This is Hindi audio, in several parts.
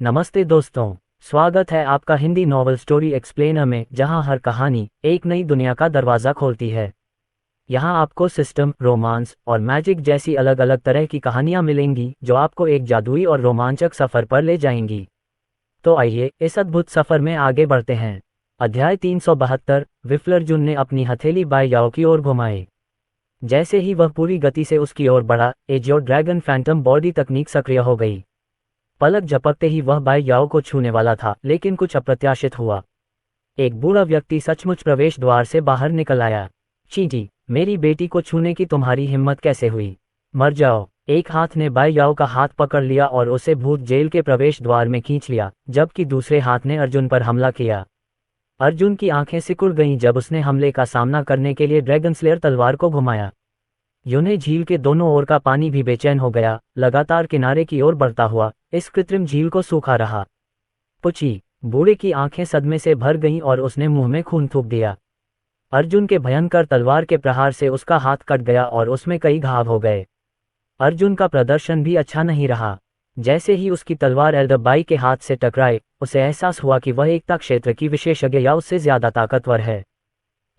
नमस्ते दोस्तों, स्वागत है आपका हिंदी नॉवल स्टोरी एक्सप्लेनर में, जहां हर कहानी एक नई दुनिया का दरवाज़ा खोलती है। यहां आपको सिस्टम, रोमांस और मैजिक जैसी अलग अलग तरह की कहानियां मिलेंगी जो आपको एक जादुई और रोमांचक सफ़र पर ले जाएंगी। तो आइए इस अद्भुत सफ़र में आगे बढ़ते हैं। अध्याय 372। विफ्लर्जुन ने अपनी हथेली बाई याओ की ओर घुमाई। जैसे ही वह पूरी गति से उसकी ओर बढ़ा, एजियो ड्रैगन फैंटम बॉडी तकनीक सक्रिय हो गई। पलक झपकते ही वह बाई याओ को छूने वाला था, लेकिन कुछ अप्रत्याशित हुआ। एक बूढ़ा व्यक्ति सचमुच प्रवेश द्वार से बाहर निकल आया। चींटी, मेरी बेटी को छूने की तुम्हारी हिम्मत कैसे हुई? मर जाओ। एक हाथ ने बाई याओ का हाथ पकड़ लिया और उसे भूत जेल के प्रवेश द्वार में खींच लिया, जबकि दूसरे हाथ ने अर्जुन पर हमला किया। अर्जुन की आंखें सिकुड़ गईं जब उसने हमले का सामना करने के लिए ड्रैगन स्लेयर तलवार को घुमाया। यूने झील के दोनों ओर का पानी भी बेचैन हो गया, लगातार किनारे की ओर बढ़ता हुआ इस कृत्रिम झील को सूखा रहा। पुची, बूढ़े की आंखें सदमे से भर गईं और उसने मुंह में खून थूक दिया। अर्जुन के भयंकर तलवार के प्रहार से उसका हाथ कट गया और उसमें कई घाव हो गए। अर्जुन का प्रदर्शन भी अच्छा नहीं रहा। जैसे ही उसकी तलवार एल्डरबाई के हाथ से टकराई, उसे एहसास हुआ कि वह एकता क्षेत्र की विशेषज्ञ या उससे ज्यादा ताकतवर है।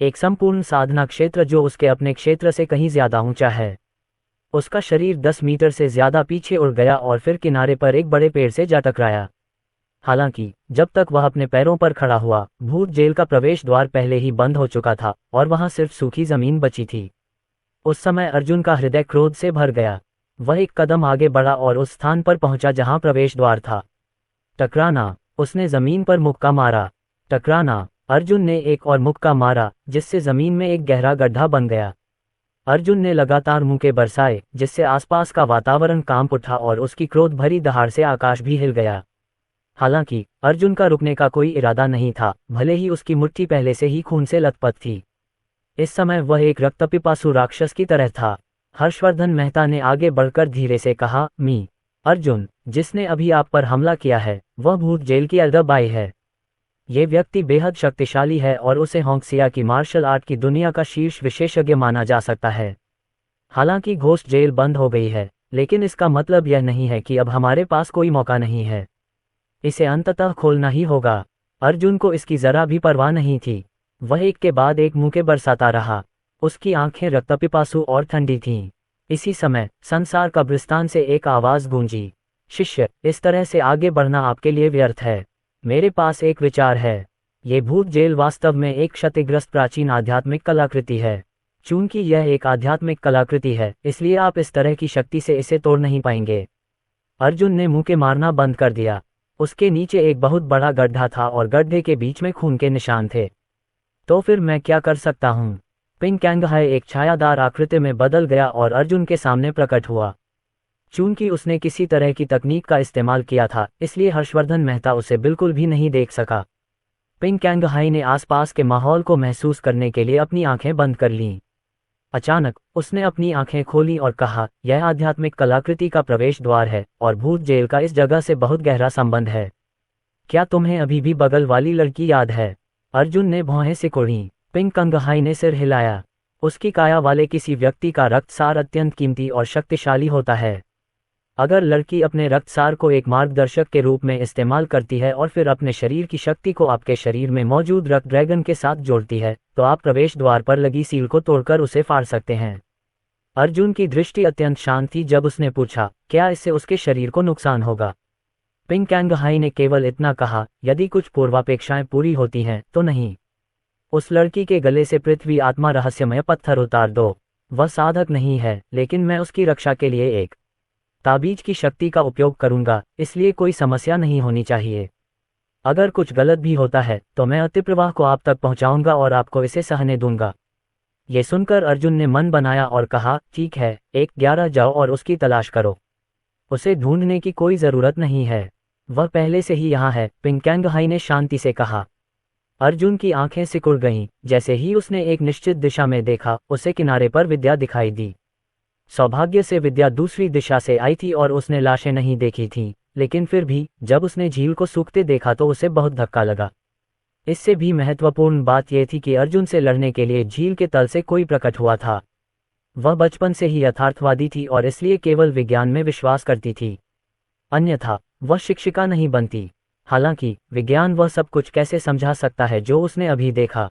एक संपूर्ण साधना क्षेत्र जो उसके अपने क्षेत्र से कहीं ज्यादा ऊंचा है। उसका शरीर 10 मीटर से ज्यादा पीछे उड़ गया और फिर किनारे पर एक बड़े पेड़ से जा टकराया। हालांकि जब तक वह अपने पैरों पर खड़ा हुआ, भूत जेल का प्रवेश द्वार पहले ही बंद हो चुका था और वहां सिर्फ सूखी जमीन बची थी। उस समय अर्जुन का हृदय क्रोध से भर गया। वह एक कदम आगे बढ़ा और उस स्थान पर पहुंचा जहां प्रवेश द्वार था। टकराना, उसने जमीन पर मुक्का मारा। टकराना, अर्जुन ने एक और मुक्का मारा, जिससे जमीन में एक गहरा गड्ढा बन गया। अर्जुन ने लगातार मुक्के बरसाए, जिससे आसपास का वातावरण कांप उठा और उसकी क्रोध भरी दहाड़ से आकाश भी हिल गया। हालांकि अर्जुन का रुकने का कोई इरादा नहीं था, भले ही उसकी मुट्ठी पहले से ही खून से लथपथ थी। इस समय वह एक रक्तपिपासु राक्षस की तरह था। हर्षवर्धन मेहता ने आगे बढ़कर धीरे से कहा, अर्जुन, जिसने अभी आप पर हमला किया है, वह भूत जेल की एल्डरबाई है। ये व्यक्ति बेहद शक्तिशाली है और उसे होंगसिया की मार्शल आर्ट की दुनिया का शीर्ष विशेषज्ञ माना जा सकता है। हालांकि घोस्ट जेल बंद हो गई है, लेकिन इसका मतलब यह नहीं है कि अब हमारे पास कोई मौका नहीं है। इसे अंततः खोलना ही होगा। अर्जुन को इसकी जरा भी परवाह नहीं थी। वह एक के बाद एक मुक्के बरसाता रहा। उसकी आंखें रक्तपिपासु और ठंडी थीं। इसी समय संसार कब्रिस्तान से एक आवाज गूंजी, शिष्य, इस तरह से आगे बढ़ना आपके लिए व्यर्थ है। मेरे पास एक विचार है। ये भूत जेल वास्तव में एक क्षतिग्रस्त प्राचीन आध्यात्मिक कलाकृति है। चूंकि यह एक आध्यात्मिक कलाकृति है, इसलिए आप इस तरह की शक्ति से इसे तोड़ नहीं पाएंगे। अर्जुन ने मुक्के मारना बंद कर दिया। उसके नीचे एक बहुत बड़ा गड्ढा था और गड्ढे के बीच में खून के निशान थे। तो फिर मैं क्या कर सकता हूँ? पिंग कैंगहाई एक छायादार आकृति में बदल गया और अर्जुन के सामने प्रकट हुआ। चूंकि उसने किसी तरह की तकनीक का इस्तेमाल किया था, इसलिए हर्षवर्धन मेहता उसे बिल्कुल भी नहीं देख सका। पिंग कैंगहाई ने आसपास के माहौल को महसूस करने के लिए अपनी आंखें बंद कर लीं। अचानक उसने अपनी आंखें खोली और कहा, यह आध्यात्मिक कलाकृति का प्रवेश द्वार है और भूत जेल का इस जगह से बहुत गहरा संबंध है। क्या तुम्हें अभी भी बगल वाली लड़की याद है? अर्जुन ने भौहें सिकोड़ी। पिंग कैंगहाई ने सिर हिलाया। उसकी काया वाले किसी व्यक्ति का रक्तसार अत्यंत कीमती और शक्तिशाली होता है। अगर लड़की अपने रक्तसार को एक मार्गदर्शक के रूप में इस्तेमाल करती है और फिर अपने शरीर की शक्ति को आपके शरीर में मौजूद रक्त ड्रैगन के साथ जोड़ती है, तो आप प्रवेश द्वार पर लगी सील को तोड़कर उसे फाड़ सकते हैं। अर्जुन की दृष्टि अत्यंत शांत थी जब उसने पूछा, क्या इससे उसके शरीर को नुकसान होगा? पिंग कैंगहाई ने केवल इतना कहा, यदि कुछ पूर्वापेक्षाएं पूरी होती हैं तो नहीं। उस लड़की के गले से पृथ्वी आत्मा रहस्यमय पत्थर उतार दो। वह साधक नहीं है, लेकिन मैं उसकी रक्षा के लिए एक ताबीज की शक्ति का उपयोग करूंगा, इसलिए कोई समस्या नहीं होनी चाहिए। अगर कुछ गलत भी होता है तो मैं अतिप्रवाह को आप तक पहुंचाऊंगा और आपको इसे सहने दूंगा। ये सुनकर अर्जुन ने मन बनाया और कहा, ठीक है, 11 जाओ और उसकी तलाश करो। उसे ढूंढने की कोई जरूरत नहीं है, वह पहले से ही यहाँ है, पिंग कैंगहाई ने शांति से कहा। अर्जुन की आंखें सिकुड़ गईं। जैसे ही उसने एक निश्चित दिशा में देखा, उसे किनारे पर विद्या दिखाई दी। सौभाग्य से विद्या दूसरी दिशा से आई थी और उसने लाशें नहीं देखी थीं, लेकिन फिर भी जब उसने झील को सूखते देखा तो उसे बहुत धक्का लगा। इससे भी महत्वपूर्ण बात यह थी कि अर्जुन से लड़ने के लिए झील के तल से कोई प्रकट हुआ था। वह बचपन से ही यथार्थवादी थी और इसलिए केवल विज्ञान में विश्वास करती थी। अन्यथा वह शिक्षिका नहीं बनती। हालांकि विज्ञान वह सब कुछ कैसे समझा सकता है जो उसने अभी देखा।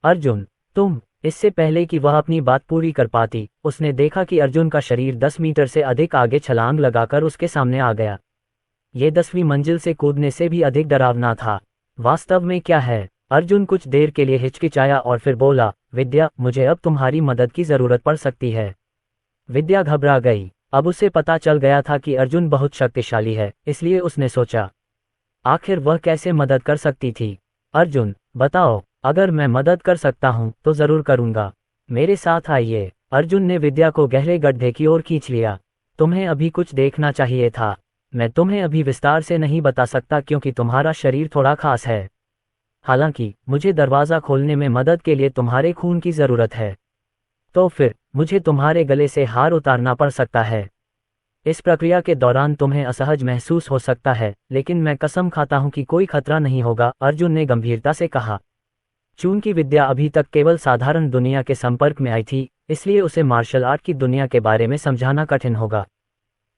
अर्जुन, तुम। इससे पहले कि वह अपनी बात पूरी कर पाती, उसने देखा कि अर्जुन का शरीर 10 मीटर से अधिक आगे छलांग लगाकर उसके सामने आ गया। ये 10वीं मंजिल से कूदने से भी अधिक डरावना था। वास्तव में क्या है? अर्जुन कुछ देर के लिए हिचकिचाया और फिर बोला, विद्या, मुझे अब तुम्हारी मदद की जरूरत पड़ सकती है। विद्या घबरा गई। अब उसे पता चल गया था कि अर्जुन बहुत शक्तिशाली है, इसलिए उसने सोचा, आखिर वह कैसे मदद कर सकती थी। अर्जुन, बताओ, अगर मैं मदद कर सकता हूं तो जरूर करूंगा। मेरे साथ आइए। अर्जुन ने विद्या को गहरे गड्ढे की ओर खींच लिया। तुम्हें अभी कुछ देखना चाहिए था। मैं तुम्हें अभी विस्तार से नहीं बता सकता क्योंकि तुम्हारा शरीर थोड़ा खास है। हालांकि मुझे दरवाज़ा खोलने में मदद के लिए तुम्हारे खून की ज़रूरत है। तो फिर मुझे तुम्हारे गले से हार उतारना पड़ सकता है। इस प्रक्रिया के दौरान तुम्हें असहज महसूस हो सकता है, लेकिन मैं कसम खाता हूं कि कोई खतरा नहीं होगा, अर्जुन ने गंभीरता से कहा। चूंकि विद्या अभी तक केवल साधारण दुनिया के संपर्क में आई थी, इसलिए उसे मार्शल आर्ट की दुनिया के बारे में समझाना कठिन होगा।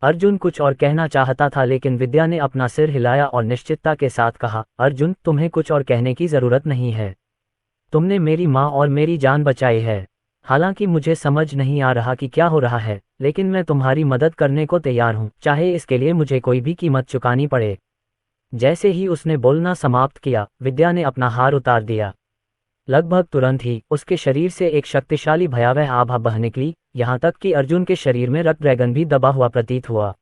अर्जुन कुछ और कहना चाहता था, लेकिन विद्या ने अपना सिर हिलाया और निश्चितता के साथ कहा, अर्जुन, तुम्हें कुछ और कहने की जरूरत नहीं है। तुमने मेरी माँ और मेरी जान बचाई है। हालांकि मुझे समझ नहीं आ रहा कि क्या हो रहा है, लेकिन मैं तुम्हारी मदद करने को तैयार हूं, चाहे इसके लिए मुझे कोई भी कीमत चुकानी पड़े। जैसे ही उसने बोलना समाप्त किया, विद्या ने अपना हार उतार दिया। लगभग तुरंत ही उसके शरीर से एक शक्तिशाली भयावह आभा बह निकली, यहाँ तक कि अर्जुन के शरीर में रक्त ड्रैगन भी दबा हुआ प्रतीत हुआ।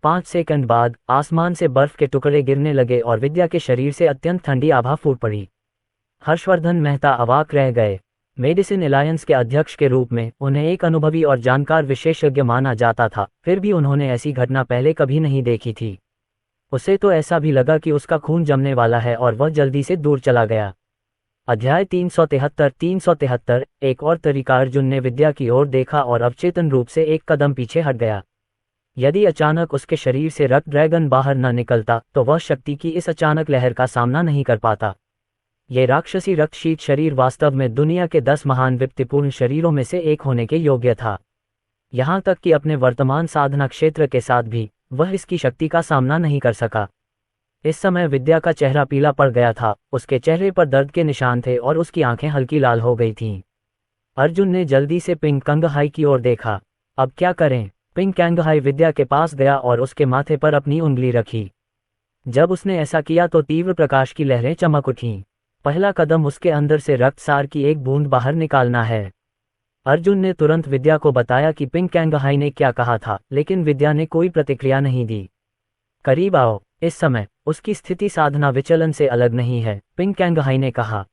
5 सेकंड बाद आसमान से बर्फ के टुकड़े गिरने लगे और विद्या के शरीर से अत्यंत ठंडी आभा फूट पड़ी। हर्षवर्धन मेहता अवाक रह गए। मेडिसिन अलायंस के अध्यक्ष के रूप में उन्हें एक अनुभवी और जानकार विशेषज्ञ माना जाता था, फिर भी उन्होंने ऐसी घटना पहले कभी नहीं देखी थी। उसे तो ऐसा भी लगा कि उसका खून जमने वाला है और वह जल्दी से दूर चला गया। अध्याय 373। एक और तरीका। अर्जुन ने विद्या की ओर देखा और अवचेतन रूप से एक कदम पीछे हट गया। यदि अचानक उसके शरीर से रक्त ड्रैगन बाहर न निकलता तो वह शक्ति की इस अचानक लहर का सामना नहीं कर पाता। ये राक्षसी रक्तशीत शरीर वास्तव में दुनिया के 10 महान विपत्तिपूर्ण शरीरों में से एक होने के योग्य था। यहाँ तक कि अपने वर्तमान साधना क्षेत्र के साथ भी वह इसकी शक्ति का सामना नहीं कर सका। इस समय विद्या का चेहरा पीला पड़ गया था, उसके चेहरे पर दर्द के निशान थे और उसकी आंखें हल्की लाल हो गई थीं। अर्जुन ने जल्दी से पिंग कंगहाई की ओर देखा। अब क्या करें? पिंग कंगहाई विद्या के पास गया और उसके माथे पर अपनी उंगली रखी। जब उसने ऐसा किया तो तीव्र प्रकाश की लहरें चमक उठीं। पहला कदम उसके अंदर से रक्तसार की एक बूंद बाहर निकालना है। अर्जुन ने तुरंत विद्या को बताया कि पिंग कंगहाई ने क्या कहा था, लेकिन विद्या ने कोई प्रतिक्रिया नहीं दी। करीब आओ। इस समय उसकी स्थिति साधना विचलन से अलग नहीं है, पिंग कंगहाई ने कहा।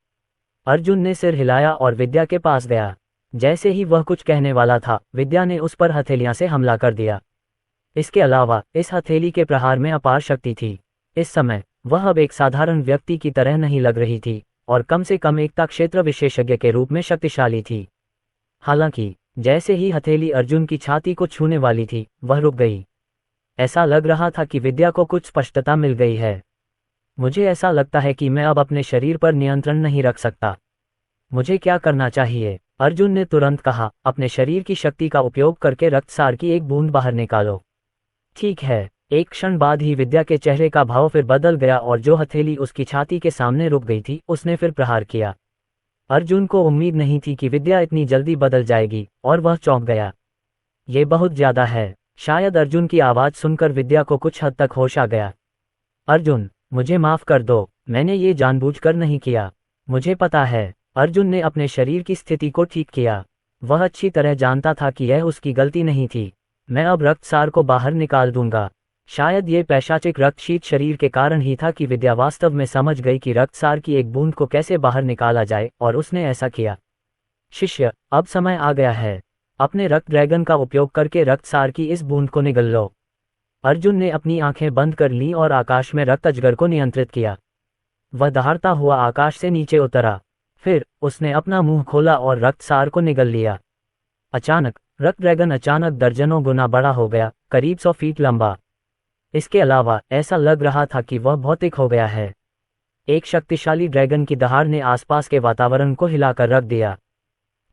अर्जुन ने सिर हिलाया और विद्या के पास गया। जैसे ही वह कुछ कहने वाला था, विद्या ने उस पर हथेलियां से हमला कर दिया। इसके अलावा इस हथेली के प्रहार में अपार शक्ति थी। इस समय वह अब एक साधारण व्यक्ति की तरह नहीं लग रही थी और कम से कम एकता क्षेत्र विशेषज्ञ के रूप में शक्तिशाली थी। हालांकि जैसे ही हथेली अर्जुन की छाती को छूने वाली थी, वह रुक गई। ऐसा लग रहा था कि विद्या को कुछ स्पष्टता मिल गई है। मुझे ऐसा लगता है कि मैं अब अपने शरीर पर नियंत्रण नहीं रख सकता। मुझे क्या करना चाहिए? अर्जुन ने तुरंत कहा, अपने शरीर की शक्ति का उपयोग करके रक्तसार की एक बूंद बाहर निकालो। ठीक है। एक क्षण बाद ही विद्या के चेहरे का भाव फिर बदल गया और जो हथेली उसकी छाती के सामने रुक गई थी, उसने फिर प्रहार किया। अर्जुन को उम्मीद नहीं थी कि विद्या इतनी जल्दी बदल जाएगी और वह चौंक गया। ये बहुत ज्यादा है। शायद अर्जुन की आवाज सुनकर विद्या को कुछ हद तक होश आ गया। अर्जुन, मुझे माफ कर दो, मैंने ये जानबूझकर नहीं किया। मुझे पता है। अर्जुन ने अपने शरीर की स्थिति को ठीक किया। वह अच्छी तरह जानता था कि यह उसकी गलती नहीं थी। मैं अब रक्तसार को बाहर निकाल दूंगा। शायद ये पैशाचिक रक्तशीत शरीर के कारण ही था कि विद्या वास्तव में समझ गई कि रक्तसार की एक बूंद को कैसे बाहर निकाला जाए, और उसने ऐसा किया। शिष्य, अब समय आ गया है। अपने रक्त ड्रैगन का उपयोग करके रक्तसार की इस बूंद को निगल लो। अर्जुन ने अपनी आंखें बंद कर लीं और आकाश में रक्त अजगर को नियंत्रित किया। वह दहाड़ता हुआ आकाश से नीचे उतरा। फिर उसने अपना मुंह खोला और रक्तसार को निगल लिया। अचानक रक्त ड्रैगन अचानक दर्जनों गुना बड़ा हो गया, करीब 100 फीट लंबा। इसके अलावा ऐसा लग रहा था कि वह भौतिक हो गया है। एक शक्तिशाली ड्रैगन की दहाड़ ने आसपास के वातावरण को हिलाकर रख दिया।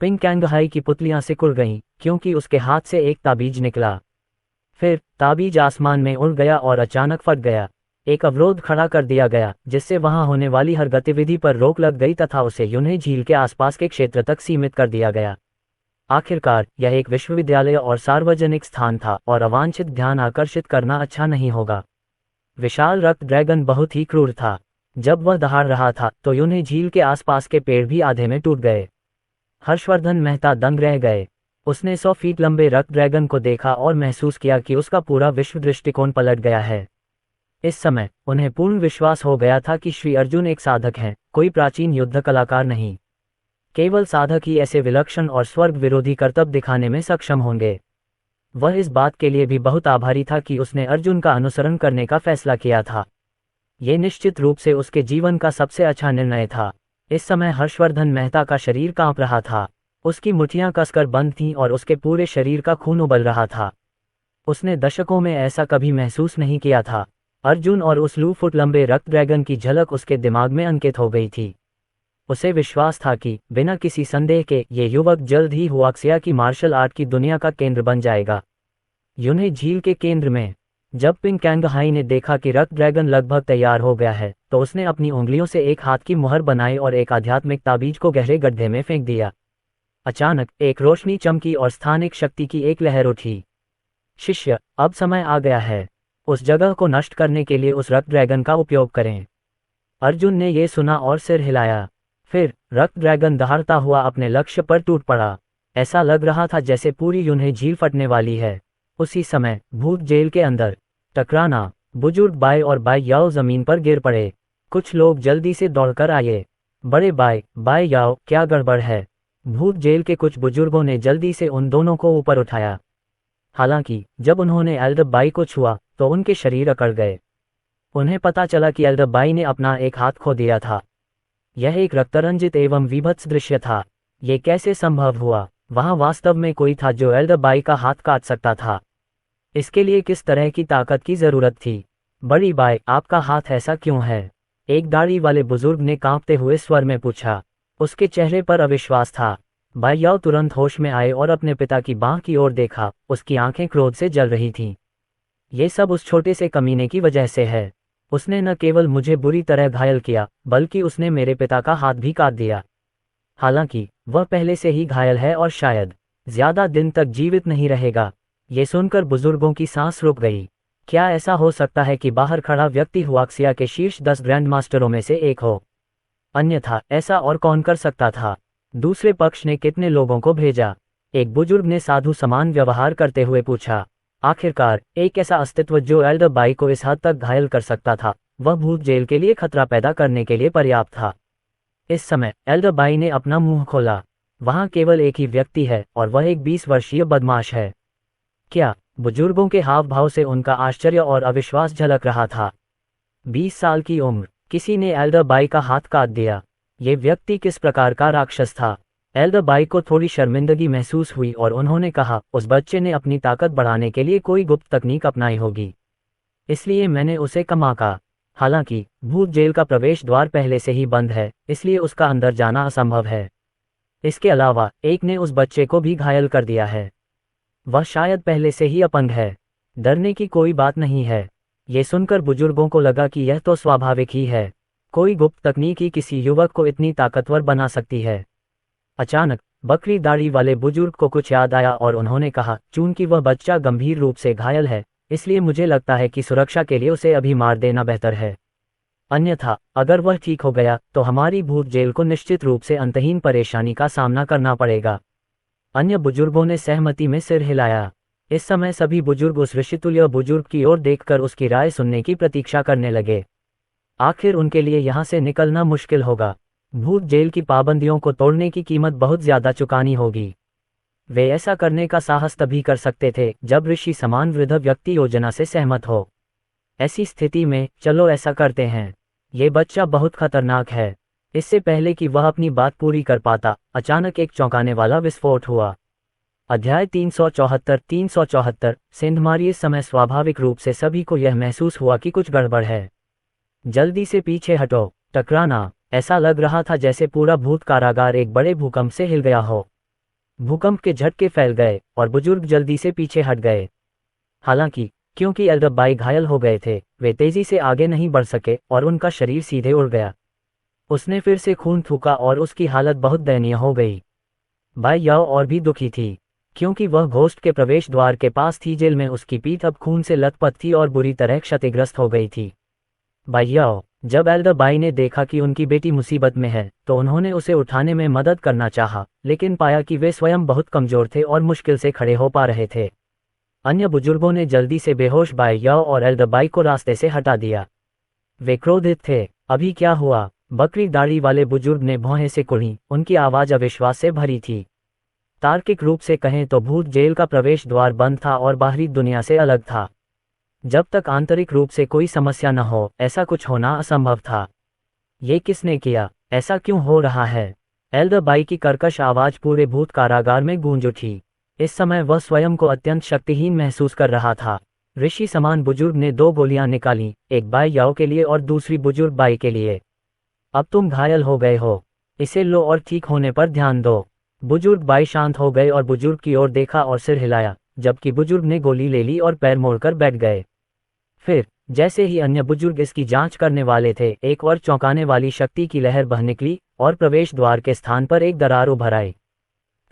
पिंग कंगहाई की पुतलियां सिकुड़ गईं, क्योंकि उसके हाथ से एक ताबीज निकला। फिर ताबीज आसमान में उड़ गया और अचानक फट गया। एक अवरोध खड़ा कर दिया गया जिससे वहां होने वाली हर गतिविधि पर रोक लग गई तथा उसे यून्हे झील के आसपास के क्षेत्र तक सीमित कर दिया गया। आखिरकार यह एक विश्वविद्यालय और सार्वजनिक स्थान था और अवांछित ध्यान आकर्षित करना अच्छा नहीं होगा। विशाल रक्त ड्रैगन बहुत ही क्रूर था। जब वह दहाड़ रहा था तो यून्हे झील के आसपास के पेड़ भी आधे में टूट गए। हर्षवर्धन मेहता दंग रह गए। उसने 100 फीट लंबे रक्त ड्रैगन को देखा और महसूस किया कि उसका पूरा विश्व दृष्टिकोण पलट गया है। इस समय उन्हें पूर्ण विश्वास हो गया था कि श्री अर्जुन एक साधक हैं, कोई प्राचीन युद्ध कलाकार नहीं। केवल साधक ही ऐसे विलक्षण और स्वर्ग विरोधी कर्तव्य दिखाने में सक्षम होंगे। वह इस बात के लिए भी बहुत आभारी था कि उसने अर्जुन का अनुसरण करने का फैसला किया था। ये निश्चित रूप से उसके जीवन का सबसे अच्छा निर्णय था। इस समय हर्षवर्धन मेहता का शरीर कांप रहा था। उसकी मुट्ठियां कसकर बंद थीं और उसके पूरे शरीर का खून उबल रहा था। उसने दशकों में ऐसा कभी महसूस नहीं किया था। अर्जुन और उस 2 फुट लंबे रक्त ड्रैगन की झलक उसके दिमाग में अंकित हो गई थी। उसे विश्वास था कि बिना किसी संदेह के ये युवक जल्द ही हुआक्सिया की मार्शल आर्ट की दुनिया का केंद्र बन जाएगा। यून्हे झील के केंद्र में जब पिंग कैंगहाई ने देखा कि रक्त ड्रैगन लगभग तैयार हो गया है तो उसने अपनी उंगलियों से एक हाथ की मुहर बनाई और एक आध्यात्मिक ताबीज को गहरे गड्ढे में फेंक दिया। अचानक एक रोशनी चमकी और स्थानिक शक्ति की एक लहर उठी। शिष्य, अब समय आ गया है। उस जगह को नष्ट करने के लिए उस रक्त ड्रैगन का उपयोग करें। अर्जुन ने यह सुना और सिर हिलाया। फिर रक्त ड्रैगन दहाड़ता हुआ अपने लक्ष्य पर टूट पड़ा। ऐसा लग रहा था जैसे पूरी यून्हे झील फटने वाली है। उसी समय भूत जेल के अंदर टकराना। बुजुर्ग बाय और बाय याओ जमीन पर गिर पड़े। कुछ लोग जल्दी से दौड़कर आए। बड़े बाय याओ, क्या गड़बड़ है? भूत जेल के कुछ बुजुर्गों ने जल्दी से उन दोनों को ऊपर उठाया। हालांकि जब उन्होंने एल्डर बाई को छुआ तो उनके शरीर अकड़ गए। उन्हें पता चला कि एल्डर बाई ने अपना एक हाथ खो दिया था। यह एक रक्तरंजित एवं विभत्स दृश्य था। ये कैसे संभव हुआ? वहां वास्तव में कोई था जो एल्डर बाई का हाथ काट सकता था। इसके लिए किस तरह की ताकत की जरूरत थी? बड़ी बाई, आपका हाथ ऐसा क्यों है? एक दाढ़ी वाले बुजुर्ग ने कांपते हुए स्वर में पूछा। उसके चेहरे पर अविश्वास था। बाई याओ तुरंत होश में आए और अपने पिता की बांह की ओर देखा। उसकी आंखें क्रोध से जल रही थीं। ये सब उस छोटे से कमीने की वजह से है। उसने न केवल मुझे बुरी तरह घायल किया बल्कि उसने मेरे पिता का हाथ भी काट दिया। हालांकि वह पहले से ही घायल है और शायद ज्यादा दिन तक जीवित नहीं रहेगा। ये सुनकर बुजुर्गों की सांस रुक गई। क्या ऐसा हो सकता है कि बाहर खड़ा व्यक्ति हुआक्सिया के शीर्ष 10 ग्रैंड मास्टरों में से एक हो? अन्यथा ऐसा और कौन कर सकता था? दूसरे पक्ष ने कितने लोगों को भेजा? एक बुजुर्ग ने साधु समान व्यवहार करते हुए पूछा। आखिरकार एक ऐसा अस्तित्व जो एल्डर बाई को इस हद तक घायल कर सकता था, वह भूत जेल के लिए खतरा पैदा करने के लिए पर्याप्त था। इस समय एल्डर बाई ने अपना मुंह खोला। वहां केवल एक ही व्यक्ति है और वह एक 20 वर्षीय बदमाश है। क्या? बुजुर्गों के हाव भाव से उनका आश्चर्य और अविश्वास झलक रहा था। 20 साल की उम्र, किसी ने एल्डर बाई का हाथ काट दिया। ये व्यक्ति किस प्रकार का राक्षस था? एल्डर बाई को थोड़ी शर्मिंदगी महसूस हुई और उन्होंने कहा, उस बच्चे ने अपनी ताकत बढ़ाने के लिए कोई गुप्त तकनीक अपनाई होगी, इसलिए मैंने उसे कमाका। हालांकि भूत जेल का प्रवेश द्वार पहले से ही बंद है, इसलिए उसका अंदर जाना असंभव है। इसके अलावा एक ने उस बच्चे को भी घायल कर दिया है। वह शायद पहले से ही अपंग है। डरने की कोई बात नहीं है। ये सुनकर बुजुर्गों को लगा कि यह तो स्वाभाविक ही है। कोई गुप्त तकनीक ही किसी युवक को इतनी ताकतवर बना सकती है। अचानक बकरी दाढ़ी वाले बुजुर्ग को कुछ याद आया और उन्होंने कहा, चूंकि वह बच्चा गंभीर रूप से घायल है, इसलिए मुझे लगता है कि सुरक्षा के लिए उसे अभी मार देना बेहतर है। अन्यथा अगर वह ठीक हो गया तो हमारी भूत जेल को निश्चित रूप से अंतहीन परेशानी का सामना करना पड़ेगा। अन्य बुजुर्गों ने सहमति में सिर हिलाया। इस समय सभी बुजुर्ग उस ऋषितुल्य बुजुर्ग की ओर देखकर उसकी राय सुनने की प्रतीक्षा करने लगे। आखिर उनके लिए यहाँ से निकलना मुश्किल होगा। भूत जेल की पाबंदियों को तोड़ने की कीमत बहुत ज्यादा चुकानी होगी। वे ऐसा करने का साहस तभी कर सकते थे जब ऋषि समान वृद्ध व्यक्ति योजना से सहमत हो। ऐसी स्थिति में चलो ऐसा करते हैं। ये बच्चा बहुत खतरनाक है। इससे पहले कि वह अपनी बात पूरी कर पाता, अचानक एक चौंकाने वाला विस्फोट हुआ। अध्याय 374 सेंधमारी। इस समय स्वाभाविक रूप से सभी को यह महसूस हुआ कि कुछ गड़बड़ है। जल्दी से पीछे हटो। टकराना। ऐसा लग रहा था जैसे पूरा भूत कारागार एक बड़े भूकंप से हिल गया हो। भूकंप के झटके फैल गए और बुजुर्ग जल्दी से पीछे हट गए। हालांकि क्योंकि एल्डरबाई घायल हो गए थे, वे तेजी से आगे नहीं बढ़ सके और उनका शरीर सीधे उड़ गया। उसने फिर से खून थूका और उसकी हालत बहुत दयनीय हो गई। बाई याओ और भी दुखी थी, क्योंकि वह घोस्ट के प्रवेश द्वार के पास थी। जेल में उसकी पीठ अब खून से लथपथ थी और बुरी तरह क्षतिग्रस्त हो गई थी। बाई याओ, जब एल्डरबाई ने देखा कि उनकी बेटी मुसीबत में है, तो उन्होंने उसे उठाने में मदद करना चाहा, लेकिन पाया कि वे स्वयं बहुत कमजोर थे और मुश्किल से खड़े हो पा रहे थे। अन्य बुजुर्गों ने जल्दी से बेहोश बाई याओ और एल्डरबाई को रास्ते से हटा दिया। वे क्रोधित थे। अभी क्या हुआ? बकरी दाढ़ी वाले बुजुर्ग ने भौहें से कुढ़ी, उनकी आवाज अविश्वास से भरी थी। तार्किक रूप से कहें तो भूत जेल का प्रवेश द्वार बंद था और बाहरी दुनिया से अलग था। जब तक आंतरिक रूप से कोई समस्या न हो, ऐसा कुछ होना असंभव था। ये किसने किया? ऐसा क्यों हो रहा है? एल्डरबाई की कर्कश आवाज पूरे भूत कारागार में गूंज उठी। इस समय वह स्वयं को अत्यंत शक्तिहीन महसूस कर रहा था। ऋषि समान बुजुर्ग ने 2 गोलियां निकाली, एक बाई याओ के लिए और दूसरी बुजुर्ग बाई के लिए। अब तुम घायल हो गए हो, इसे लो और ठीक होने पर ध्यान दो। बुजुर्ग बाई शांत हो गए और बुजुर्ग की ओर देखा और सिर हिलाया, जबकि बुजुर्ग ने गोली ले ली और पैर मोड़कर बैठ गए। फिर जैसे ही अन्य बुजुर्ग इसकी जांच करने वाले थे, एक और चौंकाने वाली शक्ति की लहर बह निकली और प्रवेश द्वार के स्थान पर एक दरार उभर आई।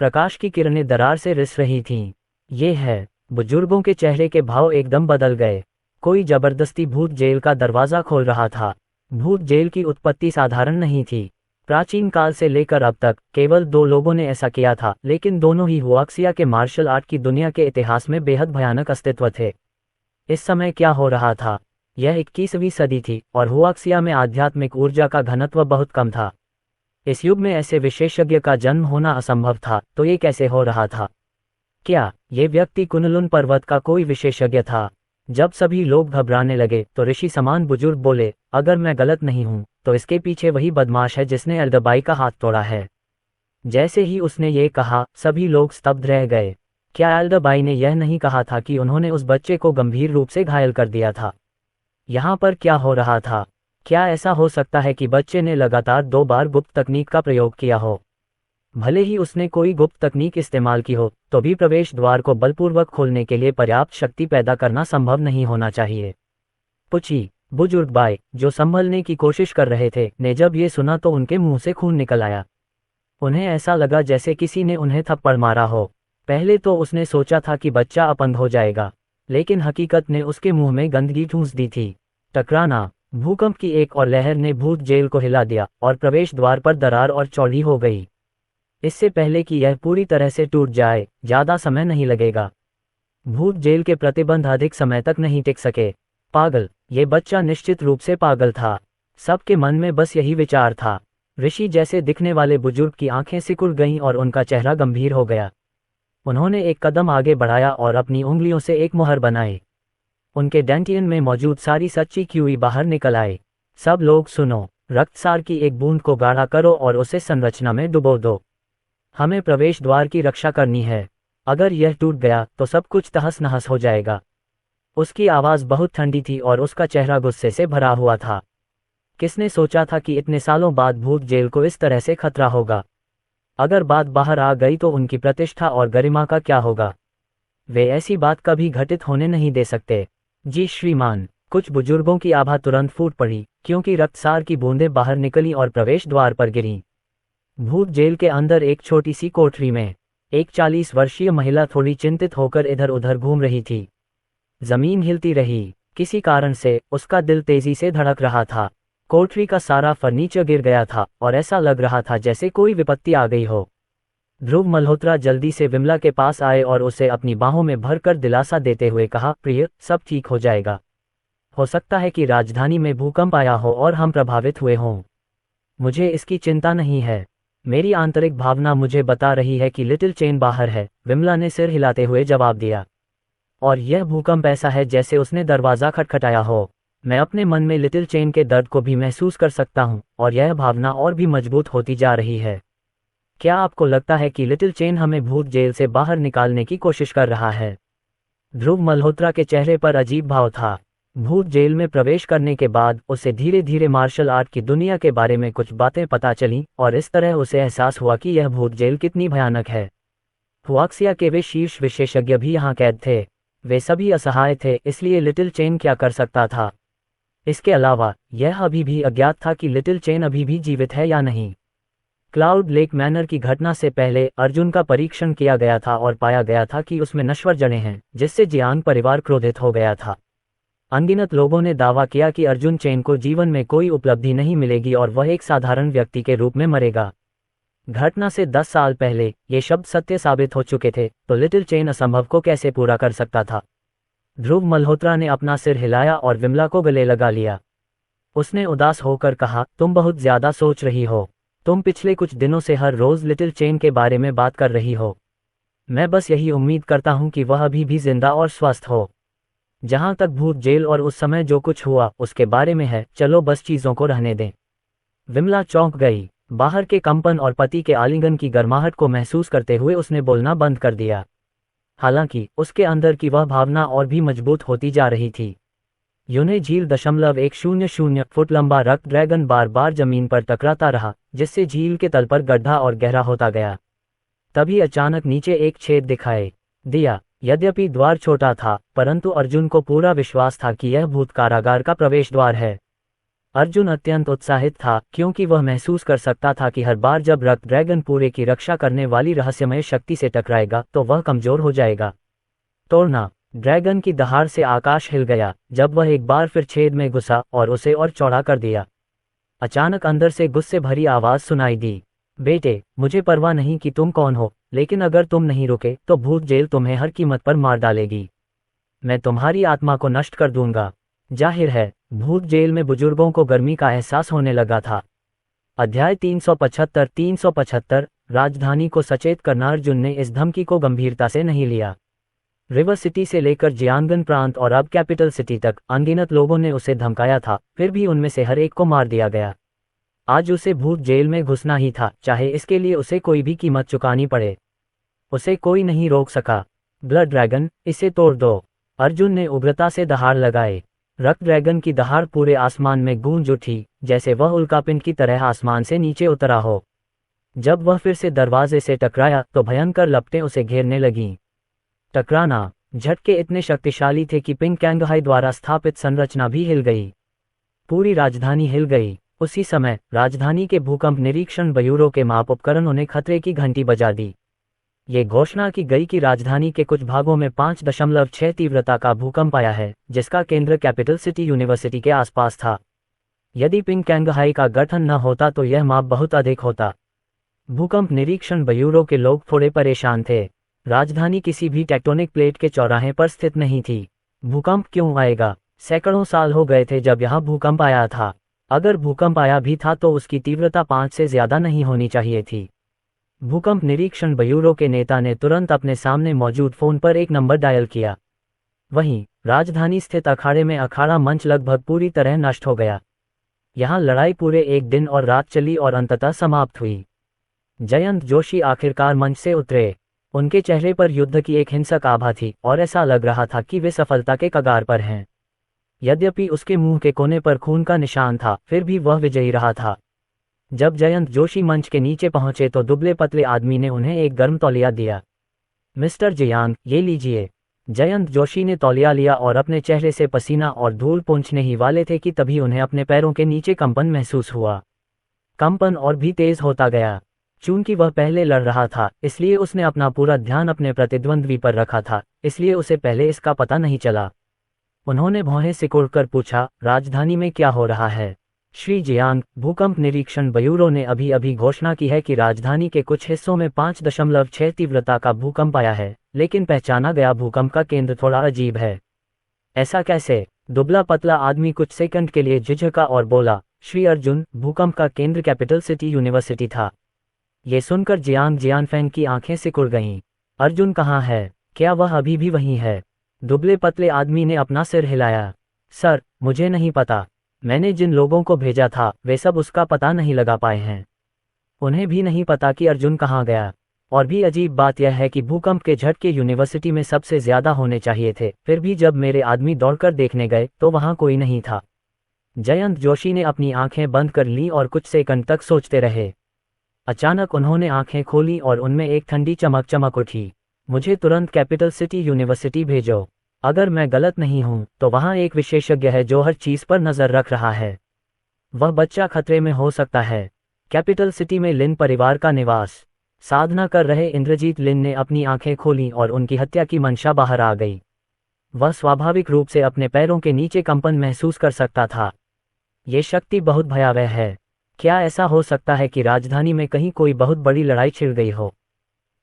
प्रकाश की किरणें दरार से रिस रही थीं। ये है। बुजुर्गों के चेहरे के भाव एकदम बदल गए। कोई जबरदस्ती भूत जेल का दरवाजा खोल रहा था। भूत जेल की उत्पत्ति साधारण नहीं थी। प्राचीन काल से लेकर अब तक केवल 2 लोगों ने ऐसा किया था, लेकिन दोनों ही हुआक्सिया के मार्शल आर्ट की दुनिया के इतिहास में बेहद भयानक अस्तित्व थे। इस समय क्या हो रहा था? यह 21वीं सदी थी और हुआक्सिया में आध्यात्मिक ऊर्जा का घनत्व बहुत कम था। इस युग में ऐसे विशेषज्ञ का जन्म होना असंभव था, तो ये कैसे हो रहा था? क्या ये व्यक्ति कुनलुन पर्वत का कोई विशेषज्ञ था? जब सभी लोग घबराने लगे तो ऋषि समान बुजुर्ग बोले, अगर मैं गलत नहीं हूं, तो इसके पीछे वही बदमाश है जिसने एल्डरबाई का हाथ तोड़ा है। जैसे ही उसने ये कहा, सभी लोग स्तब्ध रह गए। क्या एल्डरबाई ने यह नहीं कहा था कि उन्होंने उस बच्चे को गंभीर रूप से घायल कर दिया था? यहाँ पर क्या हो रहा था? क्या ऐसा हो सकता है कि बच्चे ने लगातार 2 बार गुप्त तकनीक का प्रयोग किया हो? भले ही उसने कोई गुप्त तकनीक इस्तेमाल की हो, तो भी प्रवेश द्वार को बलपूर्वक खोलने के लिए पर्याप्त शक्ति पैदा करना संभव नहीं होना चाहिए। पुची, बुजुर्ग बाई, जो संभलने की कोशिश कर रहे थे, ने जब ये सुना तो उनके मुंह से खून निकल आया। उन्हें ऐसा लगा जैसे किसी ने उन्हें थप्पड़ मारा हो। पहले तो उसने सोचा था कि बच्चा अपंग हो जाएगा, लेकिन हकीकत ने उसके मुंह में गंदगी ठूंस दी थी। टकराना। भूकंप की एक और लहर ने भूत जेल को हिला दिया और प्रवेश द्वार पर दरार और चौड़ी हो गई। इससे पहले कि यह पूरी तरह से टूट जाए, ज्यादा समय नहीं लगेगा। भूत जेल के प्रतिबंध अधिक समय तक नहीं टिक सके। पागल, ये बच्चा निश्चित रूप से पागल था। सबके मन में बस यही विचार था। ऋषि जैसे दिखने वाले बुजुर्ग की आंखें सिकुड़ गईं और उनका चेहरा गंभीर हो गया। उन्होंने एक कदम आगे बढ़ाया और अपनी उंगलियों से एक मुहर बनाई। उनके डेंटियन में मौजूद सारी सच्ची क्यूई बाहर निकल आए। सब लोग सुनो, रक्तसार की एक बूंद को गाढ़ा करो और उसे संरचना में डुबो दो। हमें प्रवेश द्वार की रक्षा करनी है। अगर यह टूट गया तो सब कुछ तहस नहस हो जाएगा। उसकी आवाज बहुत ठंडी थी और उसका चेहरा गुस्से से भरा हुआ था। किसने सोचा था कि इतने सालों बाद भूत जेल को इस तरह से खतरा होगा? अगर बात बाहर आ गई तो उनकी प्रतिष्ठा और गरिमा का क्या होगा? वे ऐसी बात कभी घटित होने नहीं दे सकते। जी श्रीमान। कुछ बुजुर्गों की आभा तुरंत फूट पड़ी, क्योंकि रक्तसार की बूंदें बाहर निकली और प्रवेश द्वार पर गिरीं। भूत जेल के अंदर एक छोटी सी कोठरी में एक 40 वर्षीय महिला थोड़ी चिंतित होकर इधर उधर घूम रही थी। जमीन हिलती रही। किसी कारण से उसका दिल तेजी से धड़क रहा था। कोठरी का सारा फर्नीचर गिर गया था और ऐसा लग रहा था जैसे कोई विपत्ति आ गई हो। ध्रुव मल्होत्रा जल्दी से विमला के पास आए और उसे अपनी बाहों में भरकर दिलासा देते हुए कहा, प्रिय, सब ठीक हो जाएगा। हो सकता है कि राजधानी में भूकंप आया हो और हम प्रभावित हुए हों। मुझे इसकी चिंता नहीं है। मेरी आंतरिक भावना मुझे बता रही है कि लिटिल चेन बाहर है, विमला ने सिर हिलाते हुए जवाब दिया। और यह भूकंप ऐसा है जैसे उसने दरवाजा खटखटाया हो। मैं अपने मन में लिटिल चेन के दर्द को भी महसूस कर सकता हूँ और यह भावना और भी मजबूत होती जा रही है। क्या आपको लगता है कि लिटिल चेन हमें भूत जेल से बाहर निकालने की कोशिश कर रहा है? ध्रुव मल्होत्रा के चेहरे पर अजीब भाव था। भूत जेल में प्रवेश करने के बाद उसे धीरे धीरे मार्शल आर्ट की दुनिया के बारे में कुछ बातें पता चलीं और इस तरह उसे एहसास हुआ कि यह भूत जेल कितनी भयानक है। हुआक्सिया के वे शीर्ष विशेषज्ञ भी यहाँ कैद थे। वे सभी असहाय थे, इसलिए लिटिल चेन क्या कर सकता था। इसके अलावा यह अभी भी अज्ञात था कि लिटिल चेन अभी भी जीवित है या नहीं। क्लाउड लेक मैनर की घटना से पहले अर्जुन का परीक्षण किया गया था और पाया गया था कि उसमें नश्वर जड़ें हैं, जिससे जियांग परिवार क्रोधित हो गया था। अनगिनत लोगों ने दावा किया कि अर्जुन चेन को जीवन में कोई उपलब्धि नहीं मिलेगी और वह एक साधारण व्यक्ति के रूप में मरेगा। घटना से 10 साल पहले ये शब्द सत्य साबित हो चुके थे, तो लिटिल चेन असंभव को कैसे पूरा कर सकता था। ध्रुव मल्होत्रा ने अपना सिर हिलाया और विमला को गले लगा लिया। उसने उदास होकर कहा, तुम बहुत ज्यादा सोच रही हो। तुम पिछले कुछ दिनों से हर रोज लिटिल चेन के बारे में बात कर रही हो। मैं बस यही उम्मीद करता हूं कि वह अभी भी जिंदा और स्वस्थ हो। जहां तक भूत जेल और उस समय जो कुछ हुआ उसके बारे में है, चलो बस चीजों को रहने दें। विमला चौंक गई। बाहर के कंपन और पति के आलिंगन की गर्माहट को महसूस करते हुए उसने बोलना बंद कर दिया। हालांकि उसके अंदर की वह भावना और भी मजबूत होती जा रही थी। यूने झील 0.100 फुट लंबा रक्त ड्रैगन बार बार जमीन पर टकराता रहा, जिससे झील के तल पर गड्ढा और गहरा होता गया। तभी अचानक नीचे एक छेद दिखाई दिया। यद्यपि द्वार छोटा था, परंतु अर्जुन को पूरा विश्वास था कि यह भूत कारागार का प्रवेश द्वार है। अर्जुन अत्यंत उत्साहित था, क्योंकि वह महसूस कर सकता था कि हर बार जब रक्त ड्रैगन पूरे की रक्षा करने वाली रहस्यमय शक्ति से टकराएगा तो वह कमजोर हो जाएगा। तोड़ना। ड्रैगन की दहाड़ से आकाश हिल गया जब वह एक बार फिर छेद में घुसा और उसे और चौड़ा कर दिया। अचानक अंदर से गुस्से भरी आवाज सुनाई दी, बेटे, मुझे परवाह नहीं कि तुम कौन हो, लेकिन अगर तुम नहीं रुके तो भूत जेल तुम्हें हर कीमत पर मार डालेगी। मैं तुम्हारी आत्मा को नष्ट कर दूंगा। जाहिर है, भूत जेल में बुजुर्गों को गर्मी का एहसास होने लगा था। अध्याय 375 राजधानी को सचेत करना। अर्जुन ने इस धमकी को गंभीरता से नहीं लिया। रिवर सिटी से लेकर जियांगन प्रांत और अब कैपिटल सिटी तक अनगिनत लोगों ने उसे धमकाया था, फिर भी उनमें से हर एक को मार दिया गया। आज उसे भूत जेल में घुसना ही था, चाहे इसके लिए उसे कोई भी कीमत चुकानी पड़े। उसे कोई नहीं रोक सका। ब्लड ड्रैगन, इसे तोड़ दो। अर्जुन ने उग्रता से दहाड़ लगाए। रक्त ड्रैगन की दहाड़ पूरे आसमान में गूंज उठी, जैसे वह उल्कापिंड की तरह आसमान से नीचे उतरा हो। जब वह फिर से दरवाजे से टकराया तो भयंकर लपटें उसे घेरने लगीं। टकराना। झटके इतने शक्तिशाली थे कि पिंग कैंगहाई द्वारा स्थापित संरचना भी हिल गई। पूरी राजधानी हिल गई। उसी समय राजधानी के भूकंप निरीक्षण ब्यूरो के माप उपकरणों ने खतरे की घंटी बजा दी। ये घोषणा की गई कि राजधानी के कुछ भागों में 5.6 तीव्रता का भूकंप आया है, जिसका केंद्र कैपिटल सिटी यूनिवर्सिटी के आसपास था। यदि पिंग कैंगहाई का गठन न होता तो यह माप बहुत अधिक होता। भूकंप निरीक्षण ब्यूरो के लोग थोड़े परेशान थे। राजधानी किसी भी टेक्टोनिक प्लेट के चौराहे पर स्थित नहीं थी। भूकंप क्यों आएगा? सैकड़ों साल हो गए थे जब यहाँ भूकंप आया था। अगर भूकंप आया भी था तो उसकी तीव्रता 5 से ज्यादा नहीं होनी चाहिए थी। भूकंप निरीक्षण ब्यूरो के नेता ने तुरंत अपने सामने मौजूद फोन पर एक नंबर डायल किया। वहीं राजधानी स्थित अखाड़े में अखाड़ा मंच लगभग पूरी तरह नष्ट हो गया। यहाँ लड़ाई पूरे एक दिन और रात चली और अंततः समाप्त हुई। जयंत जोशी आखिरकार मंच से उतरे। उनके चेहरे पर युद्ध की एक हिंसक आभा थी और ऐसा लग रहा था कि वे सफलता के कगार पर हैं। यद्यपि उसके मुंह के कोने पर खून का निशान था, फिर भी वह विजयी रहा था। जब जयंत जोशी मंच के नीचे पहुंचे तो दुबले पतले आदमी ने उन्हें एक गर्म तौलिया दिया। मिस्टर जियांग, ये लीजिए। जयंत जोशी ने तौलिया लिया और अपने चेहरे से पसीना और धूल पोंछने ही वाले थे कि तभी उन्हें अपने पैरों के नीचे कंपन महसूस हुआ। कंपन और भी तेज होता गया। चूंकि वह पहले लड़ रहा था, इसलिए उसने अपना पूरा ध्यान अपने प्रतिद्वंद्वी पर रखा था, इसलिए उसे पहले इसका पता नहीं चला। उन्होंने भौहें सिकुड़कर पूछा, राजधानी में क्या हो रहा है? श्री जियांग, भूकंप निरीक्षण ब्यूरो ने अभी अभी घोषणा की है कि राजधानी के कुछ हिस्सों में 5.6 तीव्रता का भूकंप आया है, लेकिन पहचाना गया भूकंप का केंद्र थोड़ा अजीब है। ऐसा कैसे? दुबला पतला आदमी कुछ सेकंड के लिए झिझका और बोला, श्री अर्जुन, भूकंप का केंद्र कैपिटल सिटी यूनिवर्सिटी था। ये सुनकर जियांग जियानफेंग की आंखें सिकुड़ गईं। अर्जुन कहाँ है? क्या वह अभी भी वहीं है? दुबले पतले आदमी ने अपना सिर हिलाया। सर, मुझे नहीं पता। मैंने जिन लोगों को भेजा था वे सब उसका पता नहीं लगा पाए हैं। उन्हें भी नहीं पता कि अर्जुन कहाँ गया। और भी अजीब बात यह है कि भूकंप के झटके यूनिवर्सिटी में सबसे ज्यादा होने चाहिए थे, फिर भी जब मेरे आदमी दौड़कर देखने गए तो वहां कोई नहीं था। जयंत जोशी ने अपनी आंखें बंद कर लीं और कुछ सेकंड तक सोचते रहे। अचानक उन्होंने आंखें खोली और उनमें एक ठंडी चमक चमक उठी। मुझे तुरंत कैपिटल सिटी यूनिवर्सिटी भेजो। अगर मैं गलत नहीं हूं तो वहां एक विशेषज्ञ है जो हर चीज पर नजर रख रहा है। वह बच्चा खतरे में हो सकता है। कैपिटल सिटी में लिन परिवार का निवास। साधना कर रहे इंद्रजीत लिन ने अपनी आंखें खोलीं और उनकी हत्या की मंशा बाहर आ गई। वह स्वाभाविक रूप से अपने पैरों के नीचे कंपन महसूस कर सकता था। ये शक्ति बहुत भयावह है। क्या ऐसा हो सकता है कि राजधानी में कहीं कोई बहुत बड़ी लड़ाई छिड़ गई हो?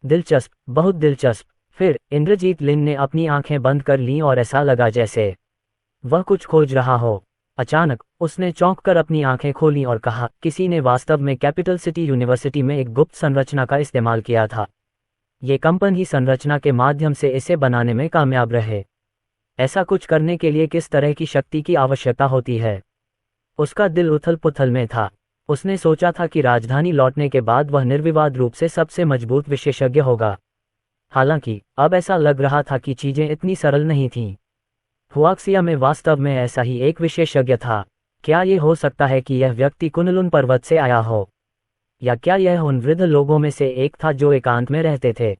दिलचस्प, बहुत दिलचस्प। फिर इंद्रजीत लिन ने अपनी आंखें बंद कर लीं और ऐसा लगा जैसे वह कुछ खोज रहा हो। अचानक उसने चौंक कर अपनी आंखें खोलीं और कहा, किसी ने वास्तव में कैपिटल सिटी यूनिवर्सिटी में एक गुप्त संरचना का इस्तेमाल किया था। ये कंपन ही संरचना के माध्यम से इसे बनाने में कामयाब रहे। ऐसा कुछ करने के लिए किस तरह की शक्ति की आवश्यकता होती है? उसका दिल उथल पुथल में था। उसने सोचा था कि राजधानी लौटने के बाद वह निर्विवाद रूप से सबसे मजबूत विशेषज्ञ होगा। हालांकि अब ऐसा लग रहा था कि चीजें इतनी सरल नहीं थीं। हुआक्सिया में वास्तव में ऐसा ही एक विशेषज्ञ था। क्या ये हो सकता है कि यह व्यक्ति कुनलुन पर्वत से आया हो? या क्या यह उन वृद्ध लोगों में से एक था जो एकांत में रहते थे?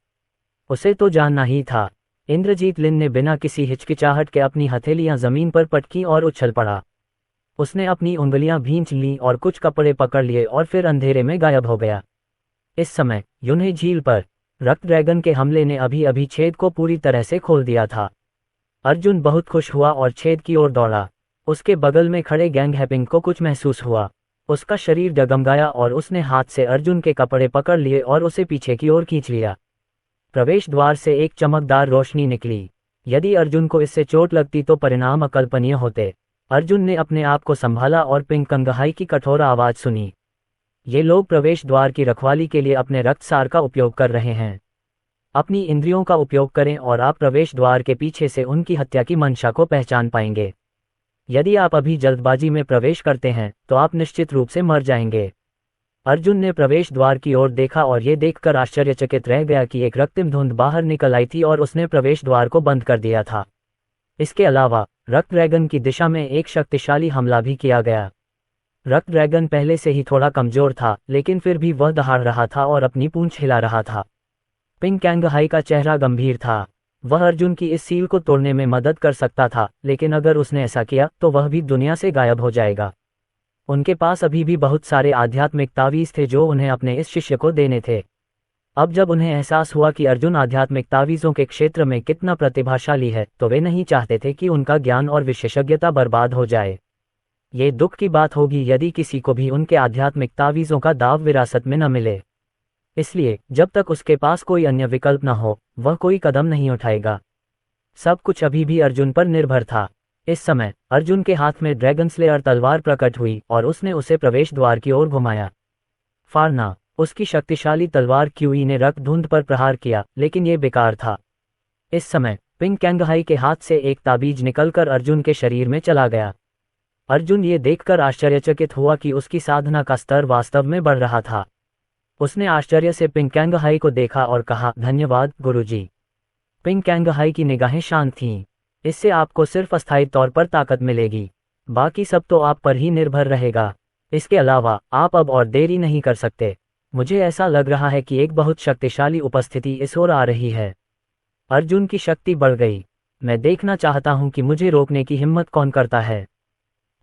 उसे तो जानना ही था। इंद्रजीत लिन ने बिना किसी हिचकिचाहट के अपनी हथेलियां जमीन पर पटकी और उछल पड़ा। उसने अपनी उंगलियां भींच लीं और कुछ कपड़े पकड़ लिए और फिर अंधेरे में गायब हो गया। इस समय यून्हे झील पर रक्त ड्रैगन के हमले ने अभी अभी छेद को पूरी तरह से खोल दिया था। अर्जुन बहुत खुश हुआ और छेद की ओर दौड़ा। उसके बगल में खड़े गैंग हैपिंग को कुछ महसूस हुआ। उसका शरीर डगमगाया और उसने हाथ से अर्जुन के कपड़े पकड़ लिए और उसे पीछे की ओर खींच लिया। प्रवेश द्वार से एक चमकदार रोशनी निकली। यदि अर्जुन को इससे चोट लगती तो परिणाम अकल्पनीय होते। अर्जुन ने अपने आप को संभाला और पिंक कंगहाई की कठोर आवाज सुनी। ये लोग प्रवेश द्वार की रखवाली के लिए अपने रक्तसार का उपयोग कर रहे हैं। अपनी इंद्रियों का उपयोग करें और आप प्रवेश द्वार के पीछे से उनकी हत्या की मंशा को पहचान पाएंगे। यदि आप अभी जल्दबाजी में प्रवेश करते हैं तो आप निश्चित रूप से मर जाएंगे। अर्जुन ने प्रवेश द्वार की ओर देखा और ये देखकर आश्चर्यचकित रह गया कि एक रक्तिम धुंध बाहर निकल आई थी और उसने प्रवेश द्वार को बंद कर दिया था। इसके अलावा रक्त ड्रैगन की दिशा में एक शक्तिशाली हमला भी किया गया। रक्त ड्रैगन पहले से ही थोड़ा कमजोर था, लेकिन फिर भी वह दहाड़ रहा था और अपनी पूंछ हिला रहा था। पिंक कैंगहाई का चेहरा गंभीर था। वह अर्जुन की इस सील को तोड़ने में मदद कर सकता था, लेकिन अगर उसने ऐसा किया तो वह भी दुनिया से गायब हो जाएगा। उनके पास अभी भी बहुत सारे आध्यात्मिक तावीज़ थे जो उन्हें अपने इस शिष्य को देने थे। अब जब उन्हें एहसास हुआ कि अर्जुन आध्यात्मिक तावीज़ों के क्षेत्र में कितना प्रतिभाशाली है, तो वे नहीं चाहते थे कि उनका ज्ञान और विशेषज्ञता बर्बाद हो जाए। ये दुख की बात होगी यदि किसी को भी उनके आध्यात्मिक तावीज़ों का दाव विरासत में न मिले। इसलिए जब तक उसके पास कोई अन्य विकल्प न हो, वह कोई कदम नहीं उठाएगा। सब कुछ अभी भी अर्जुन पर निर्भर था। इस समय अर्जुन के हाथ में ड्रैगन स्लेयर तलवार प्रकट हुई और उसने उसे प्रवेश द्वार की ओर घुमाया। फारना, उसकी शक्तिशाली तलवार क्यूई ने रक्त धुंध पर प्रहार किया, लेकिन ये बेकार था। इस समय पिंक कैंगहाई के हाथ से एक ताबीज निकलकर अर्जुन के शरीर में चला गया। अर्जुन ये देखकर आश्चर्यचकित हुआ कि उसकी साधना का स्तर वास्तव में बढ़ रहा था। उसने आश्चर्य से पिंक कैंगहाई को देखा और कहा, धन्यवाद गुरुजी। पिंक कैंगहाई की निगाहें शांत थीं। इससे आपको सिर्फ अस्थायी तौर पर ताकत मिलेगी, बाकी सब तो आप पर ही निर्भर रहेगा। इसके अलावा आप अब और देरी नहीं कर सकते। मुझे ऐसा लग रहा है कि एक बहुत शक्तिशाली उपस्थिति इस ओर आ रही है। अर्जुन की शक्ति बढ़ गई। मैं देखना चाहता हूं कि मुझे रोकने की हिम्मत कौन करता है।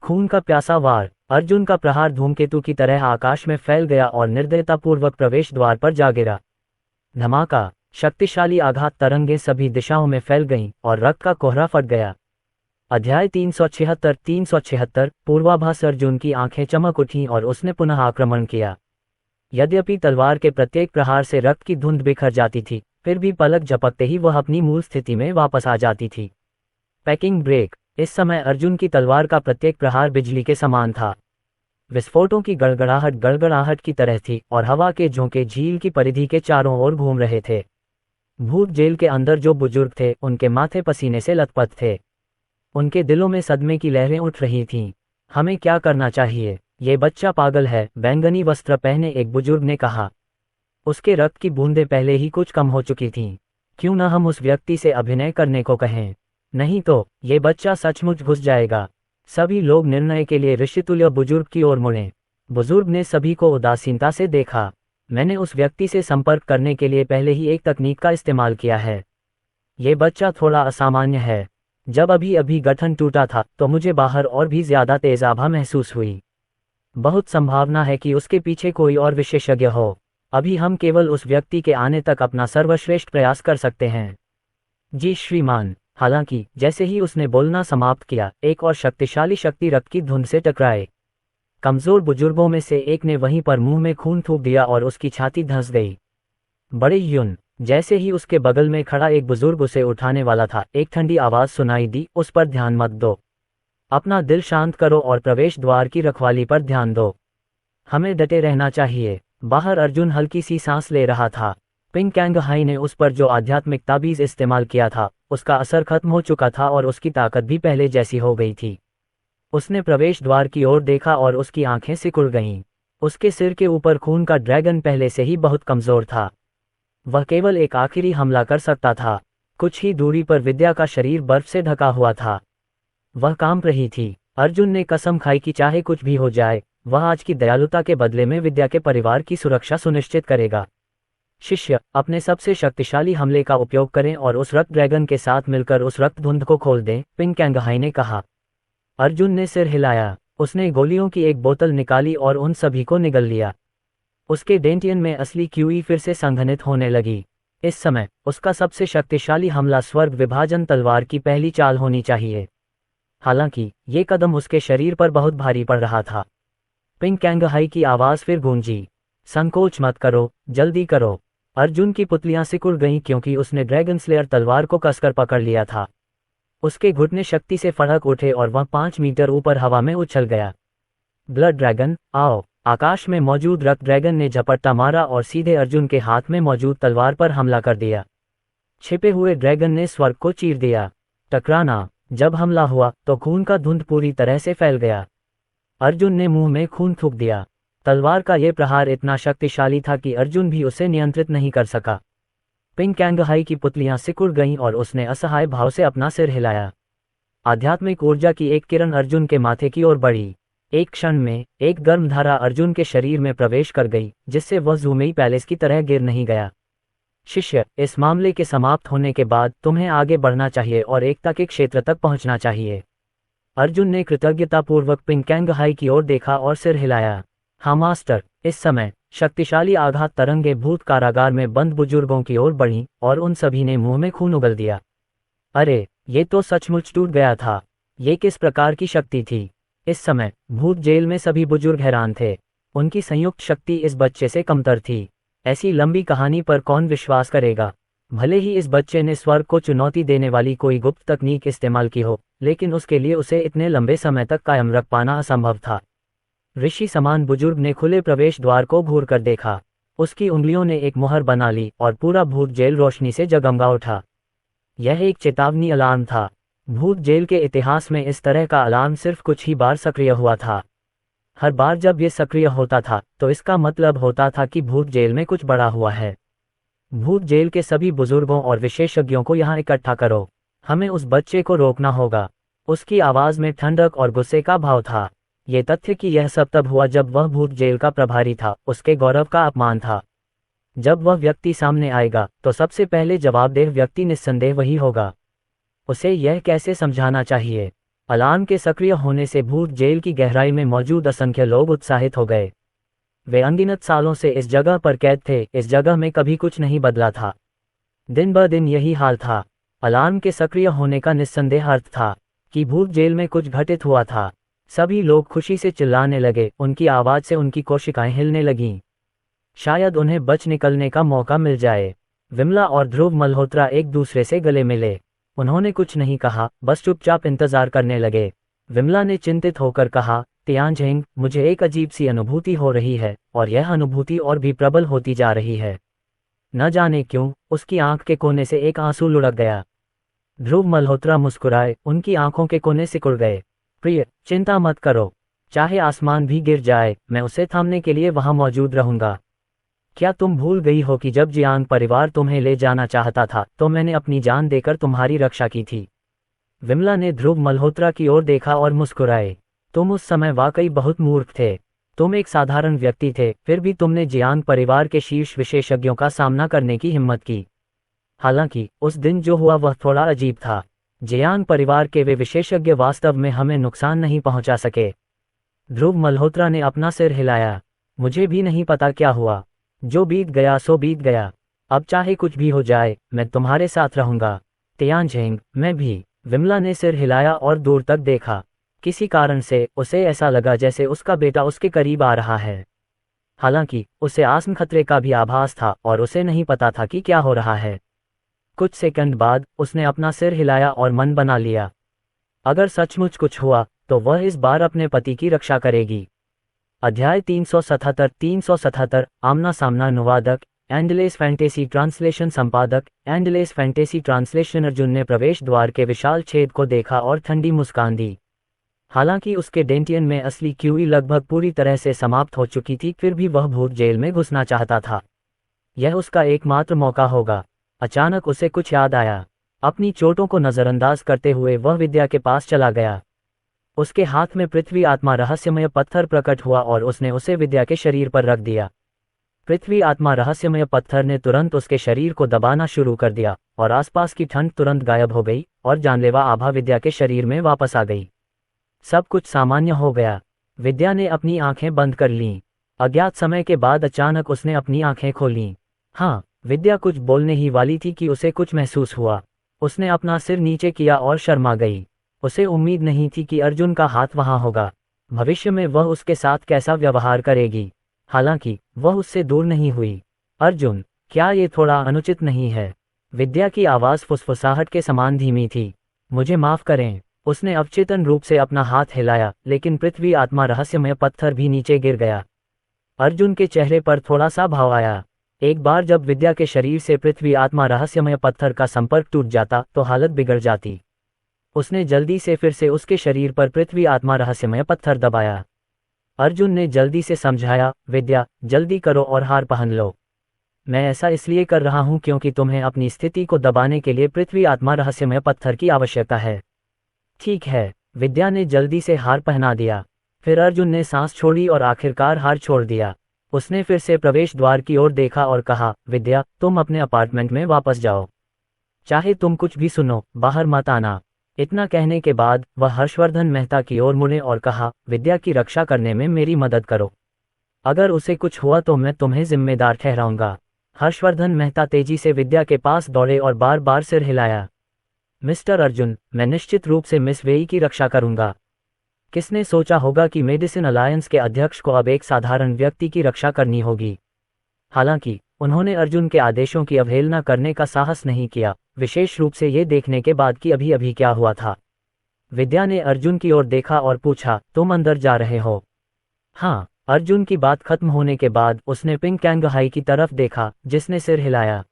खून का प्यासा वार। अर्जुन का प्रहार धूमकेतु की तरह आकाश में फैल गया और निर्दयतापूर्वक प्रवेश द्वार पर जा गिरा। धमाका, शक्तिशाली आघात तरंगें सभी दिशाओं में फैल गईं और रक्त का कोहरा फट गया। अध्याय 376 पूर्वाभास। अर्जुन की आंखें चमक उठीं और उसने पुनः आक्रमण किया। यद्यपि तलवार के प्रत्येक प्रहार से रक्त की धुंध बिखर जाती थी, फिर भी पलक झपकते ही वह अपनी मूल स्थिति में वापस आ जाती थी। Packing break. इस समय अर्जुन की तलवार का प्रत्येक प्रहार बिजली के समान था। विस्फोटों की गड़गड़ाहट की तरह थी और हवा के झोंके झील की परिधि के चारों ओर घूम रहे थे। भूत जेल के अंदर जो बुजुर्ग थे, उनके माथे पसीने से लथपथ थे। उनके दिलों में सदमे की लहरें उठ रही थीं। हमें क्या करना चाहिए? ये बच्चा पागल है, बैंगनी वस्त्र पहने एक बुजुर्ग ने कहा। उसके रक्त की बूंदें पहले ही कुछ कम हो चुकी थीं। क्यों न हम उस व्यक्ति से अभिनय करने को कहें? नहीं तो ये बच्चा सचमुच घुस जाएगा। सभी लोग निर्णय के लिए ऋषितुल्य बुजुर्ग की ओर मुड़े। बुजुर्ग ने सभी को उदासीनता से देखा। मैंने उस व्यक्ति से संपर्क करने के लिए पहले ही एक तकनीक का इस्तेमाल किया है। ये बच्चा थोड़ा असामान्य है। जब अभी अभी गठन टूटा था तो मुझे बाहर और भी ज्यादा तेज आभा महसूस हुई। बहुत संभावना है कि उसके पीछे कोई और विशेषज्ञ हो। अभी हम केवल उस व्यक्ति के आने तक अपना सर्वश्रेष्ठ प्रयास कर सकते हैं। जी श्रीमान। हालांकि जैसे ही उसने बोलना समाप्त किया, एक और शक्तिशाली शक्ति रक्त की धुंध से टकराए। कमजोर बुजुर्गों में से एक ने वहीं पर मुंह में खून थूक दिया और उसकी छाती धंस गई। बड़े युन। जैसे ही उसके बगल में खड़ा एक बुजुर्ग उसे उठाने वाला था, एक ठंडी आवाज सुनाई दी, उस पर ध्यान मत दो। अपना दिल शांत करो और प्रवेश द्वार की रखवाली पर ध्यान दो। हमें डटे रहना चाहिए। बाहर अर्जुन हल्की सी सांस ले रहा था। पिंग कैंगहाई ने उस पर जो आध्यात्मिक ताबीज इस्तेमाल किया था, उसका असर खत्म हो चुका था और उसकी ताकत भी पहले जैसी हो गई थी। उसने प्रवेश द्वार की ओर देखा और उसकी आंखें सिकुड़ गईं। उसके सिर के ऊपर खून का ड्रैगन पहले से ही बहुत कमजोर था। वह केवल एक आखिरी हमला कर सकता था। कुछ ही दूरी पर विद्या का शरीर बर्फ से ढका हुआ था। वह कांप रही थी। अर्जुन ने कसम खाई कि चाहे कुछ भी हो जाए, वह आज की दयालुता के बदले में विद्या के परिवार की सुरक्षा सुनिश्चित करेगा। शिष्य, अपने सबसे शक्तिशाली हमले का उपयोग करें और उस रक्त ड्रैगन के साथ मिलकर उस रक्त धुंध को खोल दें, पिंग कैंगहाई ने कहा। अर्जुन ने सिर हिलाया। उसने गोलियों की एक बोतल निकाली और उन सभी को निगल लिया। उसके डेंटियन में असली क्यूई फिर से संघनित होने लगी। इस समय उसका सबसे शक्तिशाली हमला स्वर्ग विभाजन तलवार की पहली चाल होनी चाहिए। हालांकि ये कदम उसके शरीर पर बहुत भारी पड़ रहा था। पिंग कैंगहाई की आवाज फिर गूंजी। संकोच मत करो, जल्दी करो। अर्जुन की पुतलियां सिकुड़ गईं क्योंकि उसने ड्रैगन स्लेयर तलवार को कसकर पकड़ लिया था। उसके घुटने शक्ति से फड़क उठे और वह 5 मीटर ऊपर हवा में उछल गया। ब्लड ड्रैगन, आओ। आकाश में मौजूद रक्त ड्रैगन ने झपट्टा मारा और सीधे अर्जुन के हाथ में मौजूद तलवार पर हमला कर दिया। छिपे हुए ड्रैगन ने स्वर्ग को चीर दिया। टकराना। जब हमला हुआ तो खून का धुंध पूरी तरह से फैल गया। अर्जुन ने मुंह में खून थूक दिया। तलवार का यह प्रहार इतना शक्तिशाली था कि अर्जुन भी उसे नियंत्रित नहीं कर सका। पिंग कैंगहाई की पुतलियां सिकुड़ गईं और उसने असहाय भाव से अपना सिर हिलाया। आध्यात्मिक ऊर्जा की एक किरण अर्जुन के माथे की ओर बढ़ी। एक क्षण में एक गर्म धारा अर्जुन के शरीर में प्रवेश कर गई, जिससे वह ज़ूमेई पैलेस की तरह गिर नहीं गया। शिष्य, इस मामले के समाप्त होने के बाद तुम्हें आगे बढ़ना चाहिए और एकता के क्षेत्र तक पहुंचना चाहिए। अर्जुन ने कृतज्ञतापूर्वक पिंग कैंगहाई की ओर देखा और सिर हिलाया। हाँ मास्टर। इस समय शक्तिशाली आघात तरंगे भूत कारागार में बंद बुजुर्गों की ओर बढ़ीं और उन सभी ने मुंह में खून उगल दिया। अरे, ये तो सचमुच टूट गया था। ये किस प्रकार की शक्ति थी? इस समय भूत जेल में सभी बुजुर्ग हैरान थे। उनकी संयुक्त शक्ति इस बच्चे से कमतर थी। ऐसी लंबी कहानी पर कौन विश्वास करेगा? भले ही इस बच्चे ने स्वर्ग को चुनौती देने वाली कोई गुप्त तकनीक इस्तेमाल की हो, लेकिन उसके लिए उसे इतने लंबे समय तक कायम रख पाना असंभव था। ऋषि समान बुजुर्ग ने खुले प्रवेश द्वार को घूर कर देखा। उसकी उंगलियों ने एक मुहर बना ली और पूरा भूत जेल रोशनी से जगमगा उठा। यह एक चेतावनी अलार्म था। भूत जेल के इतिहास में इस तरह का अलार्म सिर्फ कुछ ही बार सक्रिय हुआ था। हर बार जब ये सक्रिय होता था तो इसका मतलब होता था कि भूत जेल में कुछ बड़ा हुआ है। भूत जेल के सभी बुजुर्गों और विशेषज्ञों को यहाँ इकट्ठा करो। हमें उस बच्चे को रोकना होगा। उसकी आवाज में ठंडक और गुस्से का भाव था। ये तथ्य कि यह सब तब हुआ जब वह भूत जेल का प्रभारी था, उसके गौरव का अपमान था। जब वह व्यक्ति सामने आएगा तो सबसे पहले जवाबदेह व्यक्ति निस्संदेह वही होगा। उसे यह कैसे समझाना चाहिए? अलार्म के सक्रिय होने से भूत जेल की गहराई में मौजूद असंख्य लोग उत्साहित हो गए। वे अनगिनत सालों से इस जगह पर कैद थे। इस जगह में कभी कुछ नहीं बदला था। दिन ब दिन यही हाल था। अलार्म के सक्रिय होने का निस्संदेह अर्थ था कि भूत जेल में कुछ घटित हुआ था। सभी लोग खुशी से चिल्लाने लगे। उनकी आवाज से उनकी कोशिकाएं हिलने लगीं। शायद उन्हें बच निकलने का मौका मिल जाए। विमला और ध्रुव मल्होत्रा एक दूसरे से गले मिले। उन्होंने कुछ नहीं कहा, बस चुपचाप इंतजार करने लगे। विमला ने चिंतित होकर कहा, तियानझेंग, मुझे एक अजीब सी अनुभूति हो रही है और यह अनुभूति और भी प्रबल होती जा रही है। न जाने क्यों उसकी आंख के कोने से एक आंसू लुढ़क गया। ध्रुव मल्होत्रा मुस्कुराए, उनकी आंखों के कोने सिकुड़ गए। प्रिय, चिंता मत करो। चाहे आसमान भी गिर जाए, मैं उसे थामने के लिए वहां मौजूद रहूंगा। क्या तुम भूल गई हो कि जब जियांग परिवार तुम्हें ले जाना चाहता था तो मैंने अपनी जान देकर तुम्हारी रक्षा की थी? विमला ने ध्रुव मल्होत्रा की ओर देखा और मुस्कुराए। तुम उस समय वाकई बहुत मूर्ख थे। तुम एक साधारण व्यक्ति थे, फिर भी तुमने जियांग परिवार के शीर्ष विशेषज्ञों का सामना करने की हिम्मत की। हालांकि उस दिन जो हुआ वह थोड़ा अजीब था। जियांग परिवार के वे विशेषज्ञ वास्तव में हमें नुकसान नहीं पहुंचा सके। ध्रुव मल्होत्रा ने अपना सिर हिलाया। मुझे भी नहीं पता क्या हुआ। जो बीत गया सो बीत गया। अब चाहे कुछ भी हो जाए, मैं तुम्हारे साथ रहूंगा। तियानझेंग, मैं भी। विमला ने सिर हिलाया और दूर तक देखा। किसी कारण से उसे ऐसा लगा जैसे उसका बेटा उसके करीब आ रहा है। हालांकि उसे आसन्न खतरे का भी आभास था और उसे नहीं पता था कि क्या हो रहा है। कुछ सेकंड बाद उसने अपना सिर हिलाया और मन बना लिया। अगर सचमुच कुछ हुआ तो वह इस बार अपने पति की रक्षा करेगी। अध्याय 377 आमना सामना। अनुवादक एंडलेस फैंटेसी ट्रांसलेशन। संपादक एंडलेस फैंटेसी ट्रांसलेशन। अर्जुन ने प्रवेश द्वार के विशाल छेद को देखा और ठंडी मुस्कान दी। हालांकि उसके डेंटियन में असली क्यूई लगभग पूरी तरह से समाप्त हो चुकी थी, फिर भी वह भूत जेल में घुसना चाहता था। यह उसका एकमात्र मौका होगा। अचानक उसे कुछ याद आया। अपनी चोटों को नजरअंदाज करते हुए वह विद्या के पास चला गया। उसके हाथ में पृथ्वी आत्मा रहस्यमय पत्थर प्रकट हुआ और उसने उसे विद्या के शरीर पर रख दिया। पृथ्वी आत्मा रहस्यमय पत्थर ने तुरंत उसके शरीर को दबाना शुरू कर दिया और आसपास की ठंड तुरंत गायब हो गई और जानलेवा आभा विद्या के शरीर में वापस आ गई। सब कुछ सामान्य हो गया। विद्या ने अपनी आंखें बंद कर लीं। अज्ञात समय के बाद अचानक उसने अपनी आंखें खोलीं। हाँ, विद्या कुछ बोलने ही वाली थी कि उसे कुछ महसूस हुआ। उसने अपना सिर नीचे किया और शर्मा गई। उसे उम्मीद नहीं थी कि अर्जुन का हाथ वहां होगा। भविष्य में वह उसके साथ कैसा व्यवहार करेगी। हालांकि वह उससे दूर नहीं हुई। अर्जुन, क्या ये थोड़ा अनुचित नहीं है? विद्या की आवाज़ फुसफुसाहट के समान धीमी थी। मुझे माफ करें। उसने अवचेतन रूप से अपना हाथ हिलाया, लेकिन पृथ्वी आत्मा रहस्यमय पत्थर भी नीचे गिर गया। अर्जुन के चेहरे पर थोड़ा सा भाव आया। एक बार जब विद्या के शरीर से पृथ्वी आत्मा रहस्यमय पत्थर का संपर्क टूट जाता तो हालत बिगड़ जाती। उसने जल्दी से फिर से उसके शरीर पर पृथ्वी आत्मा रहस्यमय पत्थर दबाया। अर्जुन ने जल्दी से समझाया, विद्या, जल्दी करो और हार पहन लो। मैं ऐसा इसलिए कर रहा हूं क्योंकि तुम्हें अपनी स्थिति को दबाने के लिए पृथ्वी आत्मा रहस्यमय पत्थर की आवश्यकता है। ठीक है। विद्या ने जल्दी से हार पहना दिया। फिर अर्जुन ने सांस छोड़ी और आखिरकार हार छोड़ दिया। उसने फिर से प्रवेश द्वार की ओर देखा और कहा, विद्या, तुम अपने अपार्टमेंट में वापस जाओ। चाहे तुम कुछ भी सुनो, बाहर मत आना। इतना कहने के बाद वह हर्षवर्धन मेहता की ओर मुड़े और कहा, विद्या की रक्षा करने में मेरी मदद करो। अगर उसे कुछ हुआ तो मैं तुम्हें जिम्मेदार ठहराऊंगा। हर्षवर्धन मेहता तेजी से विद्या के पास दौड़े और बार बार सिर हिलाया। मिस्टर अर्जुन, मैं निश्चित रूप से मिस वेई की रक्षा करूंगा। किसने सोचा होगा कि मेडिसिन अलायंस के अध्यक्ष को अब एक साधारण व्यक्ति की रक्षा करनी होगी। हालांकि उन्होंने अर्जुन के आदेशों की अवहेलना करने का साहस नहीं किया, विशेष रूप से ये देखने के बाद कि अभी अभी क्या हुआ था। विद्या ने अर्जुन की ओर देखा और पूछा, तुम अंदर जा रहे हो? हाँ। अर्जुन की बात खत्म होने के बाद उसने पिंग कैंगहाई की तरफ देखा, जिसने सिर हिलाया।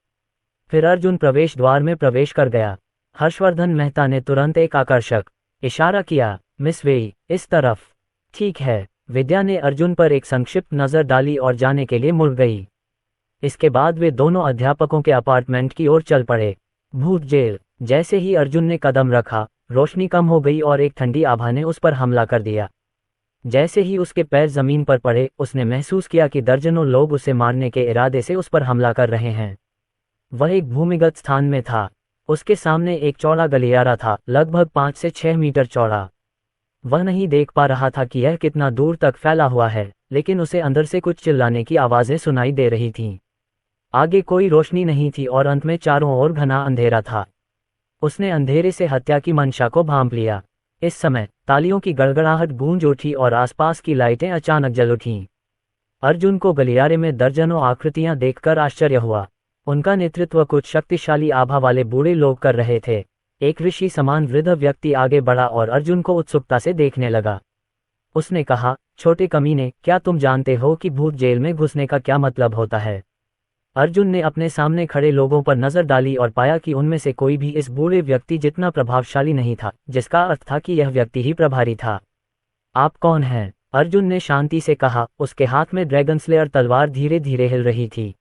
फिर अर्जुन प्रवेश द्वार में प्रवेश कर गया। हर्षवर्धन मेहता ने तुरंत एक आकर्षक इशारा किया, मिस वेई, इस तरफ। ठीक है। विद्या ने अर्जुन पर एक संक्षिप्त नजर डाली और जाने के लिए मुड़ गई। इसके बाद वे दोनों अध्यापकों के अपार्टमेंट की ओर चल पड़े। भूत जेल। जैसे ही अर्जुन ने कदम रखा, रोशनी कम हो गई और एक ठंडी आभा ने उस पर हमला कर दिया। जैसे ही उसके पैर जमीन पर पड़े, उसने महसूस किया कि दर्जनों लोग उसे मारने के इरादे से उस पर हमला कर रहे हैं। वह एक भूमिगत स्थान में था। उसके सामने एक चौड़ा गलियारा था, लगभग 5 से 6 मीटर चौड़ा। वह नहीं देख पा रहा था कि यह कितना दूर तक फैला हुआ है, लेकिन उसे अंदर से कुछ चिल्लाने की आवाज़ें सुनाई दे रही थीं। आगे कोई रोशनी नहीं थी और अंत में चारों ओर घना अंधेरा था। उसने अंधेरे से हत्या की मंशा को भांप लिया। इस समय तालियों की गड़गड़ाहट गूंज उठी और आसपास की लाइटें अचानक जल उठीं। अर्जुन को गलियारे में दर्जनों आकृतियां देखकर आश्चर्य हुआ। उनका नेतृत्व कुछ शक्तिशाली आभा वाले बूढ़े लोग कर रहे थे। एक ऋषि समान वृद्ध व्यक्ति आगे बढ़ा और अर्जुन को उत्सुकता से देखने लगा। उसने कहा, छोटे कमीने, क्या तुम जानते हो कि भूत जेल में घुसने का क्या मतलब होता है? अर्जुन ने अपने सामने खड़े लोगों पर नजर डाली और पाया कि उनमें से कोई भी इस बूढ़े व्यक्ति जितना प्रभावशाली नहीं था, जिसका अर्थ था कि यह व्यक्ति ही प्रभारी था। आप कौन हैं? अर्जुन ने शांति से कहा। उसके हाथ में ड्रैगन स्लेयर तलवार धीरे धीरे हिल रही थी।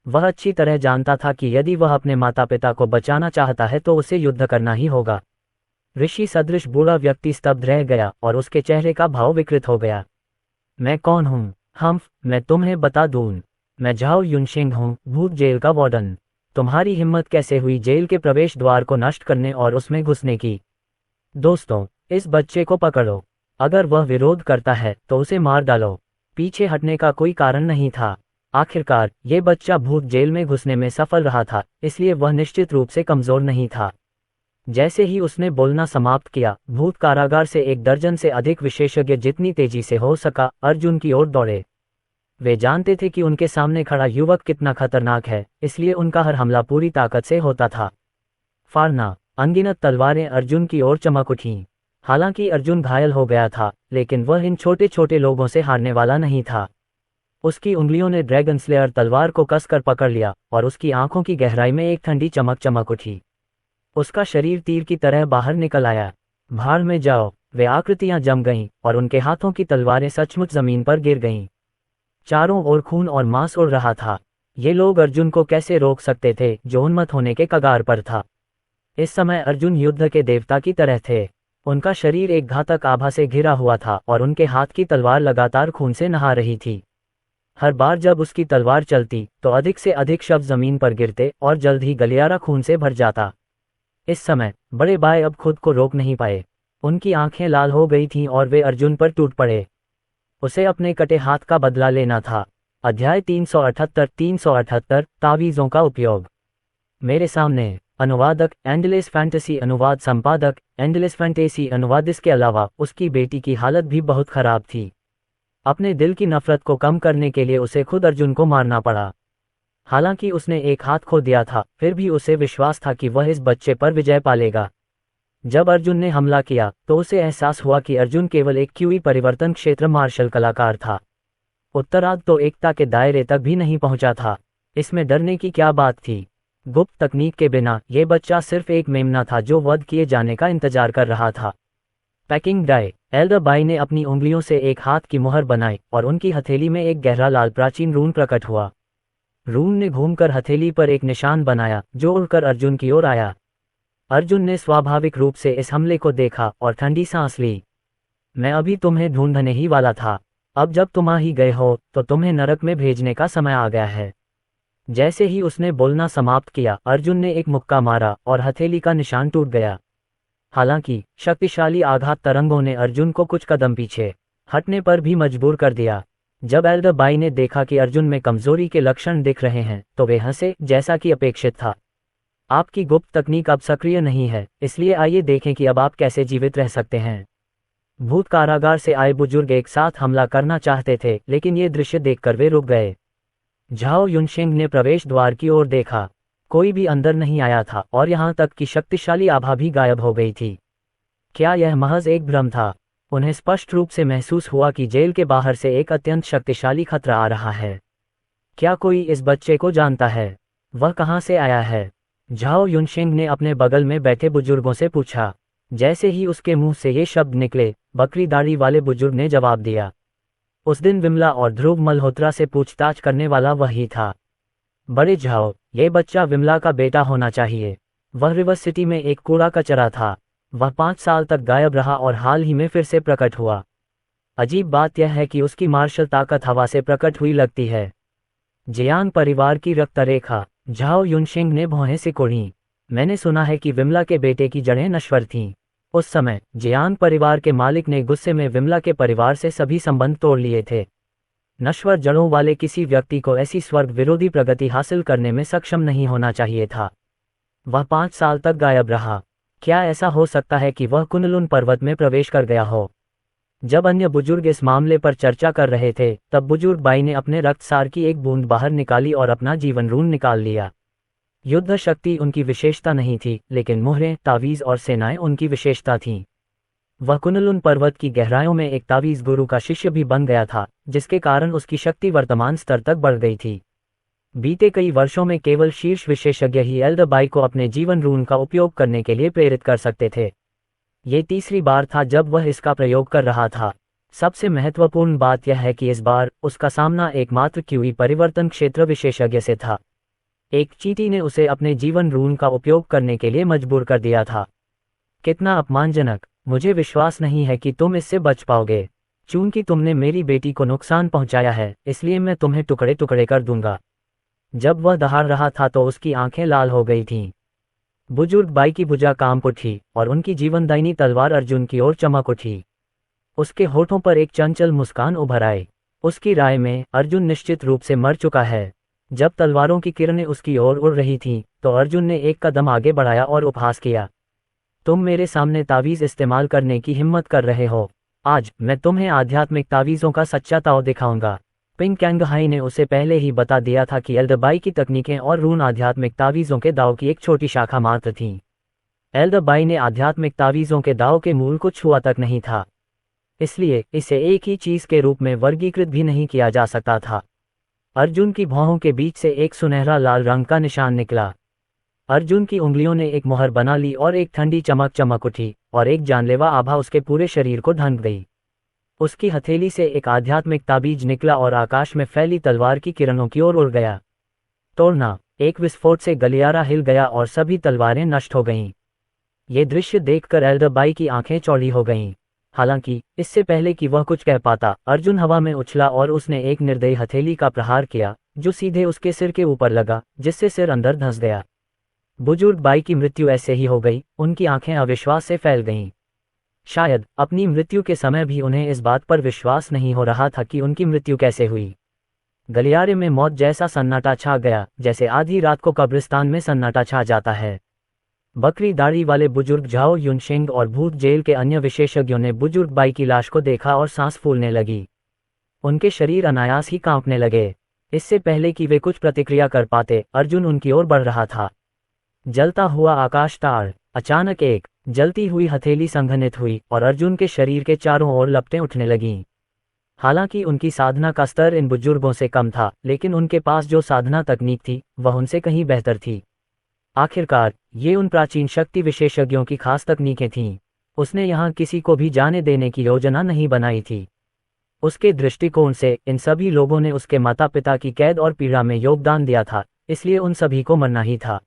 वह अच्छी तरह जानता था कि यदि वह अपने माता पिता को बचाना चाहता है तो उसे युद्ध करना ही होगा। ऋषि सदृश बूढ़ा व्यक्ति स्तब्ध रह गया और उसके चेहरे का भाव विकृत हो गया। मैं कौन हूँ? मैं तुम्हें बता दूं। मैं झाओ युनशिंग हूँ, भूत जेल का वार्डन। तुम्हारी हिम्मत कैसे हुई जेल के प्रवेश द्वार को नष्ट करने और उसमें घुसने की? दोस्तों, इस बच्चे को पकड़ो। अगर वह विरोध करता है तो उसे मार डालो। पीछे हटने का कोई कारण नहीं था। आखिरकार ये बच्चा भूत जेल में घुसने में सफल रहा था, इसलिए वह निश्चित रूप से कमजोर नहीं था। जैसे ही उसने बोलना समाप्त किया, भूत कारागार से 1 दर्जन से अधिक विशेषज्ञ जितनी तेजी से हो सका अर्जुन की ओर दौड़े। वे जानते थे कि उनके सामने खड़ा युवक कितना खतरनाक है, इसलिए उनका हर हमला पूरी ताकत से होता था। फाड़ना। अनगिनत तलवारें अर्जुन की ओर चमक उठीं। हालांकि अर्जुन घायल हो गया था, लेकिन वह इन छोटे छोटे लोगों से हारने वाला नहीं था। उसकी उंगलियों ने ड्रैगन स्लेयर तलवार को कसकर पकड़ लिया और उसकी आंखों की गहराई में एक ठंडी चमक चमक उठी। उसका शरीर तीर की तरह बाहर निकल आया। भाड़ में जाओ। वे आकृतियां जम गईं और उनके हाथों की तलवारें सचमुच जमीन पर गिर गईं। चारों ओर खून और मांस उड़ रहा था। ये लोग अर्जुन को कैसे रोक सकते थे, जो उन्मत्त होने के कगार पर था। इस समय अर्जुन युद्ध के देवता की तरह थे। उनका शरीर एक घातक आभा से घिरा हुआ था और उनके हाथ की तलवार लगातार खून से नहा रही थी। हर बार जब उसकी तलवार चलती तो अधिक से अधिक शव जमीन पर गिरते और जल्द ही गलियारा खून से भर जाता। इस समय बड़े भाई अब खुद को रोक नहीं पाए। उनकी आंखें लाल हो गई थीं और वे अर्जुन पर टूट पड़े। उसे अपने कटे हाथ का बदला लेना था। अध्याय 378 तावीज़ों का उपयोग। मेरे सामने अनुवादक एंडलेस फैंटेसी, अनुवाद संपादक एंडलेस फैंटेसी अनुवाद। इसके अलावा उसकी बेटी की हालत भी बहुत खराब थी। अपने दिल की नफरत को कम करने के लिए उसे खुद अर्जुन को मारना पड़ा। हालांकि उसने एक हाथ खो दिया था, फिर भी उसे विश्वास था कि वह इस बच्चे पर विजय पालेगा। जब अर्जुन ने हमला किया तो उसे एहसास हुआ कि अर्जुन केवल एक क्यूई परिवर्तन क्षेत्र मार्शल कलाकार था। उत्तरार्ध तो एकता के दायरे तक भी नहीं पहुंचा था। इसमें डरने की क्या बात थी? गुप्त तकनीक के बिना यह बच्चा सिर्फ एक मेमना था जो वध किए जाने का इंतजार कर रहा था। Packing die. एल्डर बाई ने अपनी उंगलियों से एक हाथ की मुहर बनाई और उनकी हथेली में एक गहरा लाल प्राचीन रून प्रकट हुआ। रून ने घूमकर हथेली पर एक निशान बनाया जो उड़कर अर्जुन की ओर आया। अर्जुन ने स्वाभाविक रूप से इस हमले को देखा और ठंडी सांस ली। मैं अभी तुम्हें ढूंढने ही वाला था। अब जब तुम आ ही गए हो तो तुम्हें नरक में भेजने का समय आ गया है। जैसे ही उसने बोलना समाप्त किया, अर्जुन ने एक मुक्का मारा और हथेली का निशान टूट गया। हालांकि शक्तिशाली आघात तरंगों ने अर्जुन को कुछ कदम पीछे हटने पर भी मजबूर कर दिया। जब एल्डर बाई ने देखा कि अर्जुन में कमजोरी के लक्षण दिख रहे हैं तो वे हंसे, जैसा कि अपेक्षित था। आपकी गुप्त तकनीक अब सक्रिय नहीं है, इसलिए आइए देखें कि अब आप कैसे जीवित रह सकते हैं। भूत कारागार से आए बुजुर्ग एक साथ हमला करना चाहते थे, लेकिन ये दृश्य देखकर वे रुक गए। झाओ युनशेंग ने प्रवेश द्वार की ओर देखा। कोई भी अंदर नहीं आया था और यहाँ तक कि शक्तिशाली आभा भी गायब हो गई थी। क्या यह महज एक भ्रम था? उन्हें स्पष्ट रूप से महसूस हुआ कि जेल के बाहर से एक अत्यंत शक्तिशाली खतरा आ रहा है। क्या कोई इस बच्चे को जानता है? वह कहाँ से आया है? झाओ युनशेंग ने अपने बगल में बैठे बुजुर्गों से पूछा। जैसे ही उसके मुंह से ये शब्द निकले, बकरी दाढ़ी वाले बुजुर्ग ने जवाब दिया। उस दिन विमला और ध्रुव मल्होत्रा से पूछताछ करने वाला वही था। बड़े झाओ, ये बच्चा विमला का बेटा होना चाहिए। वह रिवर सिटी में एक कूड़ा कचरा था। वह 5 साल तक गायब रहा और हाल ही में फिर से प्रकट हुआ। अजीब बात यह है कि उसकी मार्शल ताकत हवा से प्रकट हुई लगती है। जियांग परिवार की रक्तरेखा। झाओ युनशेंग ने भौहें सिकोड़ी। मैंने सुना है कि विमला के बेटे की जड़ें नश्वर थीं। उस समय जियांग परिवार के मालिक ने गुस्से में विमला के परिवार से सभी संबंध तोड़ लिए थे। नश्वर जड़ों वाले किसी व्यक्ति को ऐसी स्वर्ग विरोधी प्रगति हासिल करने में सक्षम नहीं होना चाहिए था। वह 5 साल तक गायब रहा। क्या ऐसा हो सकता है कि वह कुनलुन पर्वत में प्रवेश कर गया हो? जब अन्य बुजुर्ग इस मामले पर चर्चा कर रहे थे, तब बुजुर्ग बाई ने अपने रक्तसार की एक बूंद बाहर निकाली और अपना जीवन रून निकाल लिया। युद्ध शक्ति उनकी विशेषता नहीं थी, लेकिन मुहरें, तावीज और सेनाएं उनकी विशेषता थीं। वह कुनलुन पर्वत की गहराइयों में एक तावीज गुरु का शिष्य भी बन गया था, जिसके कारण उसकी शक्ति वर्तमान स्तर तक बढ़ गई थी। बीते कई वर्षों में केवल शीर्ष विशेषज्ञ ही एल्डर बाई को अपने जीवन रून का उपयोग करने के लिए प्रेरित कर सकते थे। ये तीसरी बार था जब वह इसका प्रयोग कर रहा था। सबसे महत्वपूर्ण बात यह है कि इस बार उसका सामना एकमात्र क्यूई परिवर्तन क्षेत्र विशेषज्ञ से था। एक चींटी ने उसे अपने जीवन रून का उपयोग करने के लिए मजबूर कर दिया था। कितना अपमानजनक! मुझे विश्वास नहीं है कि तुम इससे बच पाओगे। चूंकि तुमने मेरी बेटी को नुकसान पहुंचाया है, इसलिए मैं तुम्हें टुकड़े टुकड़े कर दूंगा। जब वह दहाड़ रहा था तो उसकी आंखें लाल हो गई थीं। बुजुर्ग बाई की भुजा कांप उठी और उनकी जीवनदायिनी तलवार अर्जुन की ओर चमक उठी। उसके होठों पर एक चंचल मुस्कान उभर आई। उसकी राय में अर्जुन निश्चित रूप से मर चुका है। जब तलवारों की किरणें उसकी ओर उड़ रही थीं, तो अर्जुन ने एक कदम आगे बढ़ाया और उपहास किया। तुम मेरे सामने तावीज़ इस्तेमाल करने की हिम्मत कर रहे हो। आज मैं तुम्हें आध्यात्मिक तावीज़ों का सच्चा ताव दिखाऊंगा। पिंग कैंगहाई ने उसे पहले ही बता दिया था कि एल्डरबाई की तकनीकें और रून आध्यात्मिक तावीज़ों के दाव की एक छोटी शाखा मात्र थीं। एल्डरबाई ने आध्यात्मिक तावीज़ों के दाव के मूल को छुआ तक नहीं था, इसलिए इसे एक ही चीज़ के रूप में वर्गीकृत भी नहीं किया जा सकता था। अर्जुन की भौहों के बीच से एक सुनहरा लाल रंग का निशान निकला। अर्जुन की उंगलियों ने एक मोहर बना ली और एक ठंडी चमक चमक उठी और एक जानलेवा आभा उसके पूरे शरीर को ढंक गई। उसकी हथेली से एक आध्यात्मिक ताबीज निकला और आकाश में फैली तलवार की किरणों की ओर उड़ गया। तोड़ना! एक विस्फोट से गलियारा हिल गया और सभी तलवारें नष्ट हो गईं। ये दृश्य देखकर एल्डरबाई की आंखें चौड़ी हो गईं। हालांकि इससे पहले कि वह कुछ कह पाता, अर्जुन हवा में उछला और उसने एक निर्दयी हथेली का प्रहार किया जो सीधे उसके सिर के ऊपर लगा, जिससे सिर अंदर धंस गया। बुजुर्ग बाई की मृत्यु ऐसे ही हो गई। उनकी आंखें अविश्वास से फैल गईं। शायद अपनी मृत्यु के समय भी उन्हें इस बात पर विश्वास नहीं हो रहा था कि उनकी मृत्यु कैसे हुई। गलियारे में मौत जैसा सन्नाटा छा गया, जैसे आधी रात को कब्रिस्तान में सन्नाटा छा जाता है। बकरी दाढ़ी वाले बुजुर्ग झाओ युनशेंग और भूत जेल के अन्य विशेषज्ञों ने बुजुर्ग बाई की लाश को देखा और सांस फूलने लगी। उनके शरीर अनायास ही कांपने लगे। इससे पहले कि वे कुछ प्रतिक्रिया कर पाते, अर्जुन उनकी ओर बढ़ रहा था। जलता हुआ आकाश ताड़! अचानक एक जलती हुई हथेली संघनित हुई और अर्जुन के शरीर के चारों ओर लपटें उठने लगीं। हालांकि उनकी साधना का स्तर इन बुजुर्गों से कम था, लेकिन उनके पास जो साधना तकनीक थी वह उनसे कहीं बेहतर थी। आखिरकार ये उन प्राचीन शक्ति विशेषज्ञों की खास तकनीकें थीं। उसने यहाँ किसी को भी जाने देने की योजना नहीं बनाई थी। उसके दृष्टिकोण से इन सभी लोगों ने उसके माता पिता की कैद और पीड़ा में योगदान दिया था, इसलिए उन सभी को मरना ही था।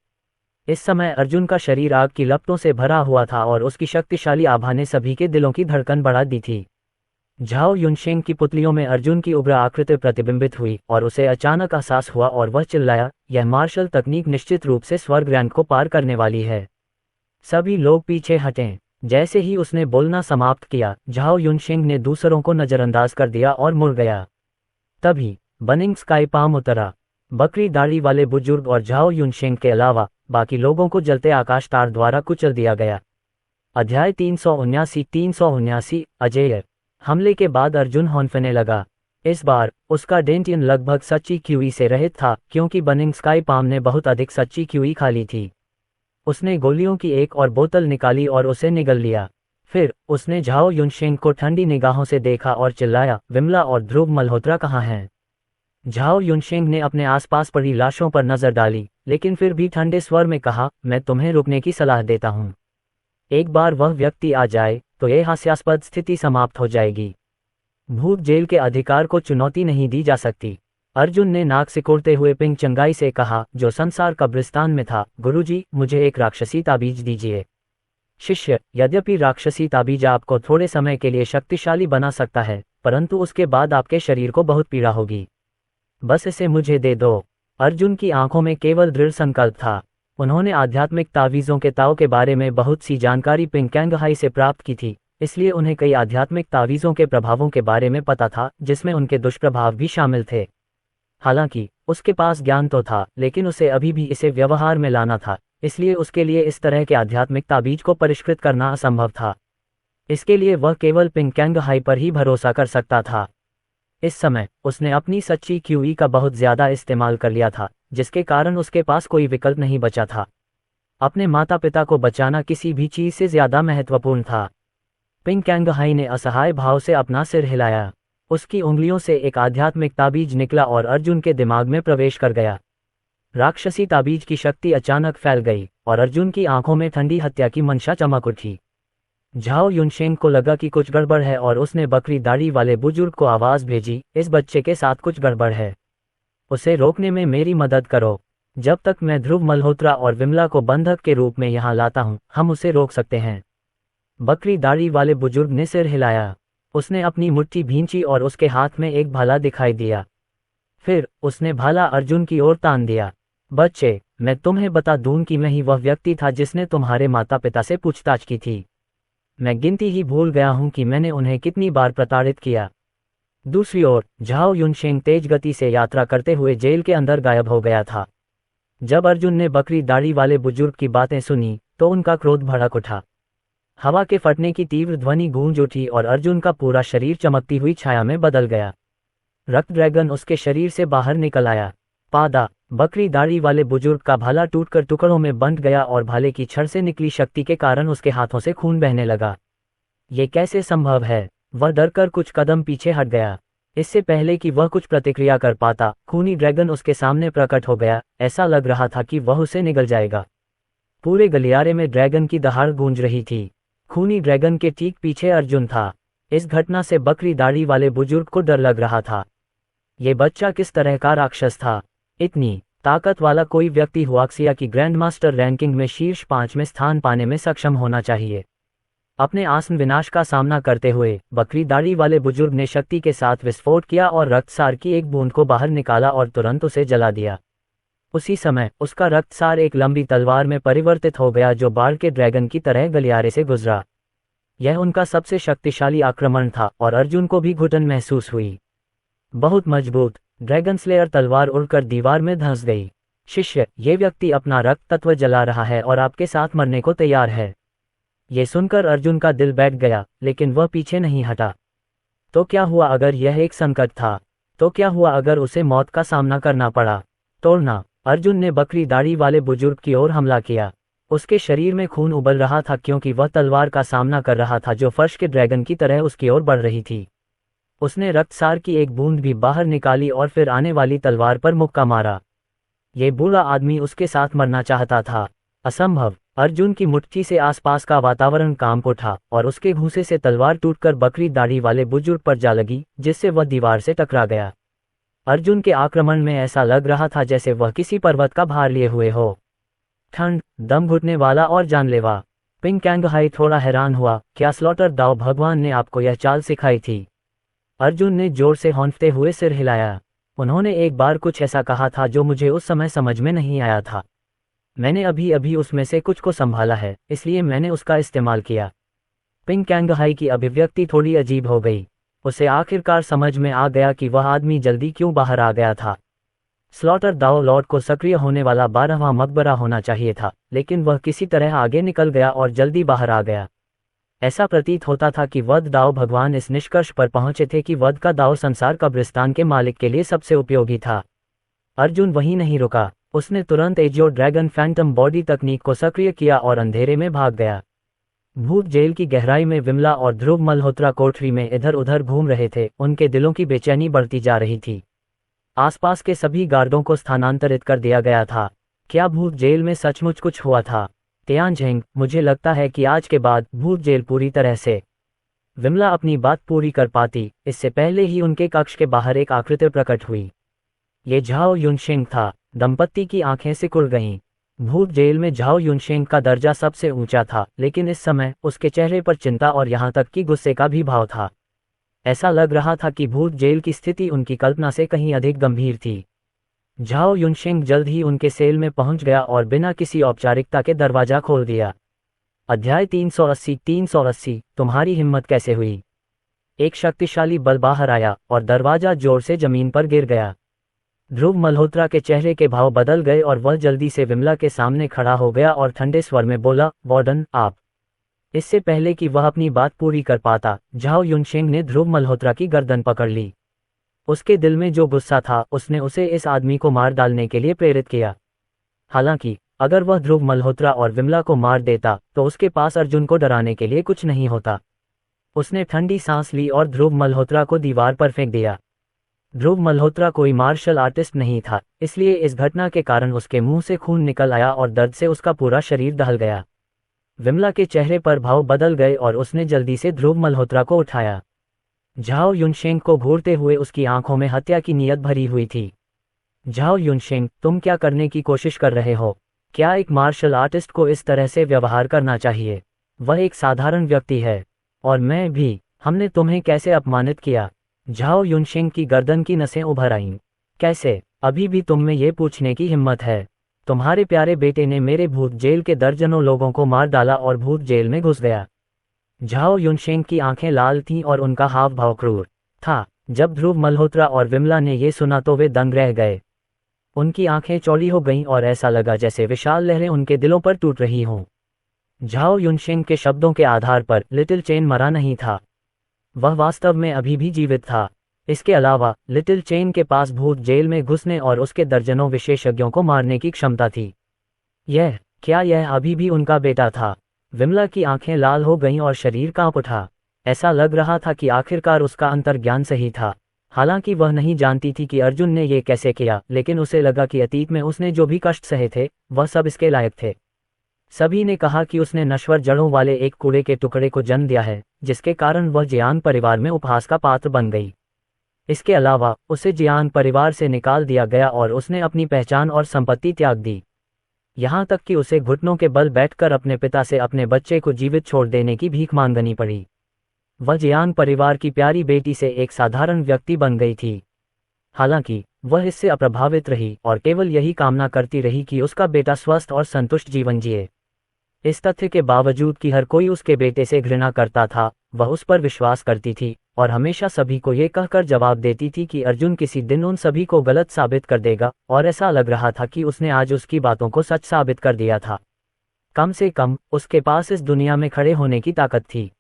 इस समय अर्जुन का शरीर आग की लपटों से भरा हुआ था और उसकी शक्तिशाली आभा ने सभी के दिलों की धड़कन बढ़ा दी थी। झाओ युनशेंग की पुतलियों में अर्जुन की उग्र आकृति प्रतिबिंबित हुई और उसे अचानक एहसास हुआ और वह चिल्लाया, यह मार्शल तकनीक निश्चित रूप से स्वर्ग रैंक को पार करने वाली है। सभी लोग पीछे हटें। जैसे ही उसने बोलना समाप्त किया, झाओ युनशेंग ने दूसरों को नजरअंदाज कर दिया और मुड़ गया। तभी बनिंग स्काई पाम उतरा। बकरी दाढ़ी वाले बुजुर्ग और झाओ युनशेंग के अलावा बाकी लोगों को जलते आकाश तार द्वारा कुचल दिया गया। अध्याय 379 अजेय। हमले के बाद अर्जुन हौंफने लगा। इस बार उसका डेंटियन लगभग सच्ची क्यूई से रहित था, क्योंकि बनिंग स्काई पाम ने बहुत अधिक सच्ची क्यूई खा ली थी। उसने गोलियों की एक और बोतल निकाली और उसे निगल लिया। फिर उसने झाओ युनशेंग को ठंडी निगाहों से देखा और चिल्लाया, विमला और ध्रुव मल्होत्रा कहाँ हैं? झाओ युनशेंग ने अपने आसपास पड़ी लाशों पर नजर डाली, लेकिन फिर भी ठंडे स्वर में कहा, मैं तुम्हें रुकने की सलाह देता हूँ। एक बार वह व्यक्ति आ जाए तो यह हास्यास्पद स्थिति समाप्त हो जाएगी। भूत जेल के अधिकार को चुनौती नहीं दी जा सकती। अर्जुन ने नाक सिकोड़ते हुए पिंग चंगाई से कहा, जो संसार कब्रिस्तान में था, गुरुजी, मुझे एक राक्षसी ताबीज दीजिए। शिष्य, यद्यपि राक्षसी ताबीज आपको थोड़े समय के लिए शक्तिशाली बना सकता है, परंतु उसके बाद आपके शरीर को बहुत पीड़ा होगी। बस इसे मुझे दे दो। अर्जुन की आंखों में केवल दृढ़ संकल्प था। उन्होंने आध्यात्मिक तावीज़ों के ताव के बारे में बहुत सी जानकारी पिंग कैंगहाई से प्राप्त की थी, इसलिए उन्हें कई आध्यात्मिक तावीज़ों के प्रभावों के बारे में पता था, जिसमें उनके दुष्प्रभाव भी शामिल थे। हालांकि उसके पास ज्ञान तो था, लेकिन उसे अभी भी इसे व्यवहार में लाना था, इसलिए उसके लिए इस तरह के आध्यात्मिक ताबीज को परिष्कृत करना असंभव था। इसके लिए वह केवल पिंग कैंगहाई पर ही भरोसा कर सकता था। इस समय उसने अपनी सच्ची क्यूई का बहुत ज्यादा इस्तेमाल कर लिया था, जिसके कारण उसके पास कोई विकल्प नहीं बचा था। अपने माता पिता को बचाना किसी भी चीज से ज्यादा महत्वपूर्ण था। पिंग कैंगहाई ने असहाय भाव से अपना सिर हिलाया। उसकी उंगलियों से एक आध्यात्मिक ताबीज निकला और अर्जुन के दिमाग में प्रवेश कर गया। राक्षसी ताबीज की शक्ति अचानक फैल गई और अर्जुन की आंखों में ठंडी हत्या की मंशा चमक उठी। झाओ युनशेंग को लगा कि कुछ गड़बड़ है और उसने बकरी दाढ़ी वाले बुजुर्ग को आवाज भेजी, इस बच्चे के साथ कुछ गड़बड़ है, उसे रोकने में मेरी मदद करो। जब तक मैं ध्रुव मल्होत्रा और विमला को बंधक के रूप में यहाँ लाता हूँ, हम उसे रोक सकते हैं। बकरी दाढ़ी वाले बुजुर्ग ने सिर हिलाया। उसने अपनी मुट्ठी भींची और उसके हाथ में एक भाला दिखाई दिया। फिर उसने भाला अर्जुन की ओर तान दिया। बच्चे, मैं तुम्हें बता दूं कि मैं ही वह व्यक्ति था जिसने तुम्हारे माता पिता से पूछताछ की थी। मैं गिनती ही भूल गया हूं कि मैंने उन्हें कितनी बार प्रताड़ित किया। दूसरी ओर झाओ युनशेंग तेज गति से यात्रा करते हुए जेल के अंदर गायब हो गया था। जब अर्जुन ने बकरी दाढ़ी वाले बुजुर्ग की बातें सुनी तो उनका क्रोध भड़क उठा। हवा के फटने की तीव्र ध्वनि गूंज उठी और अर्जुन का पूरा शरीर चमकती हुई छाया में बदल गया। रक्त ड्रैगन उसके शरीर से बाहर निकल आया। पादा, बकरी दाढ़ी वाले बुजुर्ग का भाला टूटकर टुकड़ों में बंट गया और भाले की छड़ से निकली शक्ति के कारण उसके हाथों से खून बहने लगा। ये कैसे संभव है? वह डरकर कुछ कदम पीछे हट गया। इससे पहले कि वह कुछ प्रतिक्रिया कर पाता, खूनी ड्रैगन उसके सामने प्रकट हो गया। ऐसा लग रहा था कि वह उसे निगल जाएगा। पूरे गलियारे में ड्रैगन की दहाड़ गूंज रही थी। खूनी ड्रैगन के ठीक पीछे अर्जुन था। इस घटना से बकरी दाढ़ी वाले बुजुर्ग को डर लग रहा था। ये बच्चा किस तरह का राक्षस था? इतनी ताकत वाला कोई व्यक्ति हुआक्सिया की ग्रैंड मास्टर रैंकिंग में शीर्ष 5 में स्थान पाने में सक्षम होना चाहिए। अपने आसन विनाश का सामना करते हुए बकरी दाढ़ी वाले बुजुर्ग ने शक्ति के साथ विस्फोट किया और रक्तसार की एक बूंद को बाहर निकाला और तुरंत उसे जला दिया। उसी समय उसका रक्तसार एक लंबी तलवार में परिवर्तित हो गया जो बाढ़ के ड्रैगन की तरह गलियारे से गुजरा। यह उनका सबसे शक्तिशाली आक्रमण था और अर्जुन को भी घुटन महसूस हुई। बहुत मजबूत ड्रैगन स्लेयर तलवार उड़कर दीवार में धंस गई। शिष्य, ये व्यक्ति अपना रक्त तत्व जला रहा है और आपके साथ मरने को तैयार है। ये सुनकर अर्जुन का दिल बैठ गया, लेकिन वह पीछे नहीं हटा। तो क्या हुआ अगर यह एक संकट था? तो क्या हुआ अगर उसे मौत का सामना करना पड़ा? तोड़ना। अर्जुन ने बकरी दाढ़ी वाले बुजुर्ग की ओर हमला किया। उसके शरीर में खून उबल रहा था क्योंकि वह तलवार का सामना कर रहा था जो फर्श के ड्रैगन की तरह उसकी ओर बढ़ रही थी। उसने रक्तसार की एक बूंद भी बाहर निकाली और फिर आने वाली तलवार पर मुक्का मारा। ये बूढ़ा आदमी उसके साथ मरना चाहता था। असंभव। अर्जुन की मुट्ठी से आसपास का वातावरण कांप उठा और उसके घूंसे से तलवार टूटकर बकरी दाढ़ी वाले बुजुर्ग पर जा लगी, जिससे वह दीवार से टकरा गया। अर्जुन के आक्रमण में ऐसा लग रहा था जैसे वह किसी पर्वत का भार लिए हुए हो। ठंड, दम घुटने वाला और जानलेवा। पिंग कैंगहाई थोड़ा हैरान हुआ। क्या स्लॉटर दाओ भगवान ने आपको यह चाल सिखाई थी? अर्जुन ने जोर से हौंफते हुए सिर हिलाया। उन्होंने एक बार कुछ ऐसा कहा था जो मुझे उस समय समझ में नहीं आया था। मैंने अभी अभी उसमें से कुछ को संभाला है, इसलिए मैंने उसका इस्तेमाल किया। पिंग कैंगहाई की अभिव्यक्ति थोड़ी अजीब हो गई। उसे आखिरकार समझ में आ गया कि वह आदमी जल्दी क्यों बाहर आ गया था। स्लॉटर दाओ लॉर्ड को सक्रिय होने वाला 12वां मकबरा होना चाहिए था, लेकिन वह किसी तरह आगे निकल गया और जल्दी बाहर आ गया। ऐसा प्रतीत होता था कि वध दाओ भगवान इस निष्कर्ष पर पहुंचे थे कि वध का दाओ संसार कब्रिस्तान के मालिक के लिए सबसे उपयोगी था। अर्जुन वहीं नहीं रुका। उसने तुरंत एजियो ड्रैगन फैंटम बॉडी तकनीक को सक्रिय किया और अंधेरे में भाग गया। भूत जेल की गहराई में विमला और ध्रुव मल्होत्रा कोठरी में इधर उधर घूम रहे थे। उनके दिलों की बेचैनी बढ़ती जा रही थी। आसपास के सभी गार्डों को स्थानांतरित कर दिया गया था। क्या भूत जेल में सचमुच कुछ हुआ था? तियानझेंग, मुझे लगता है कि आज के बाद भूत जेल पूरी तरह से। विमला अपनी बात पूरी कर पाती इससे पहले ही उनके कक्ष के बाहर एक आकृति प्रकट हुई। ये झाओ युनशेंग था। दंपत्ति की आंखें सिकुड़ गईं। भूत जेल में झाओ युनशेंग का दर्जा सबसे ऊंचा था, लेकिन इस समय उसके चेहरे पर चिंता और यहां तक कि गुस्से का भी भाव था। ऐसा लग रहा था कि भूत जेल की स्थिति उनकी कल्पना से कहीं अधिक गंभीर थी। झाओ युनशेंग जल्द ही उनके सेल में पहुंच गया और बिना किसी औपचारिकता के दरवाजा खोल दिया। अध्याय 380 तुम्हारी हिम्मत कैसे हुई? एक शक्तिशाली बल बाहर आया और दरवाजा जोर से जमीन पर गिर गया। ध्रुव मल्होत्रा के चेहरे के भाव बदल गए और वह जल्दी से विमला के सामने खड़ा हो गया और ठंडे स्वर में बोला, वार्डन, आप। इससे पहले कि वह अपनी बात पूरी कर पाता, झाओ युनशेंग ने ध्रुव मल्होत्रा की गर्दन पकड़ ली। उसके दिल में जो गुस्सा था उसने उसे इस आदमी को मार डालने के लिए प्रेरित किया। हालांकि अगर वह ध्रुव मल्होत्रा और विमला को मार देता तो उसके पास अर्जुन को डराने के लिए कुछ नहीं होता। उसने ठंडी सांस ली और ध्रुव मल्होत्रा को दीवार पर फेंक दिया। ध्रुव मल्होत्रा कोई मार्शल आर्टिस्ट नहीं था, इसलिए इस घटना के कारण उसके मुंह से खून निकल आया और दर्द से उसका पूरा शरीर दहल गया। विमला के चेहरे पर भाव बदल गए और उसने जल्दी से ध्रुव मल्होत्रा को उठाया। झाओ युनशेंग को घूरते हुए उसकी आंखों में हत्या की नीयत भरी हुई थी। झाओ युनशेंग, तुम क्या करने की कोशिश कर रहे हो? क्या एक मार्शल आर्टिस्ट को इस तरह से व्यवहार करना चाहिए? वह एक साधारण व्यक्ति है। और मैं भी। हमने तुम्हें कैसे अपमानित किया? झाओ युनशेंग की गर्दन की नसें उभर आईं। कैसे? अभी भी तुम में ये पूछने की हिम्मत है? तुम्हारे प्यारे बेटे ने मेरे भूत जेल के दर्जनों लोगों को मार डाला और भूत जेल में घुस गया। झाओ युनशेंग की आंखें लाल थीं और उनका हाव भाव क्रूर था। जब ध्रुव मल्होत्रा और विमला ने ये सुना तो वे दंग रह गए। उनकी आंखें चौड़ी हो गईं और ऐसा लगा जैसे विशाल लहरें उनके दिलों पर टूट रही हों। झाओ युनशेंग के शब्दों के आधार पर लिटिल चेन मरा नहीं था। वह वास्तव में अभी भी जीवित था। इसके अलावा लिटिल चेन के पास भूत जेल में घुसने और उसके दर्जनों विशेषज्ञों को मारने की क्षमता थी। क्या यह अभी भी उनका बेटा था? विमला की आंखें लाल हो गईं और शरीर कांप उठा। ऐसा लग रहा था कि आखिरकार उसका अंतर्ज्ञान सही था। हालांकि वह नहीं जानती थी कि अर्जुन ने ये कैसे किया, लेकिन उसे लगा कि अतीत में उसने जो भी कष्ट सहे थे वह सब इसके लायक थे। सभी ने कहा कि उसने नश्वर जड़ों वाले एक कूड़े के टुकड़े को जन्म दिया है, जिसके कारण वह जियान परिवार में उपहास का पात्र बन गई। इसके अलावा उसे जियान परिवार से निकाल दिया गया और उसने अपनी पहचान और संपत्ति त्याग दी। यहाँ तक कि उसे घुटनों के बल बैठकर अपने पिता से अपने बच्चे को जीवित छोड़ देने की भीख मांगनी पड़ी। वह जियान परिवार की प्यारी बेटी से एक साधारण व्यक्ति बन गई थी। हालांकि वह इससे अप्रभावित रही और केवल यही कामना करती रही कि उसका बेटा स्वस्थ और संतुष्ट जीवन जिए। इस तथ्य के बावजूद कि हर कोई उसके बेटे से घृणा करता था, वह उस पर विश्वास करती थी और हमेशा सभी को ये कहकर जवाब देती थी कि अर्जुन किसी दिन उन सभी को गलत साबित कर देगा, और ऐसा लग रहा था कि उसने आज उसकी बातों को सच साबित कर दिया था। कम से कम उसके पास इस दुनिया में खड़े होने की ताकत थी।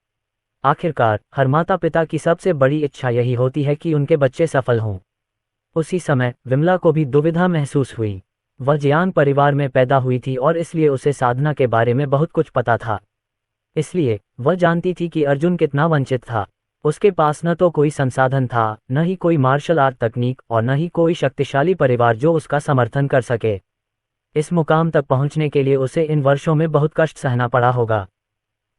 आखिरकार हर माता पिता की सबसे बड़ी इच्छा यही होती है कि उनके बच्चे सफल हों। उसी समय विमला को भी दुविधा महसूस हुई। वह जियान परिवार में पैदा हुई थी और इसलिए उसे साधना के बारे में बहुत कुछ पता था। इसलिए वह जानती थी कि अर्जुन कितना वंचित था। उसके पास न तो कोई संसाधन था, न ही कोई मार्शल आर्ट तकनीक और न ही कोई शक्तिशाली परिवार जो उसका समर्थन कर सके। इस मुकाम तक पहुंचने के लिए उसे इन वर्षों में बहुत कष्ट सहना पड़ा होगा।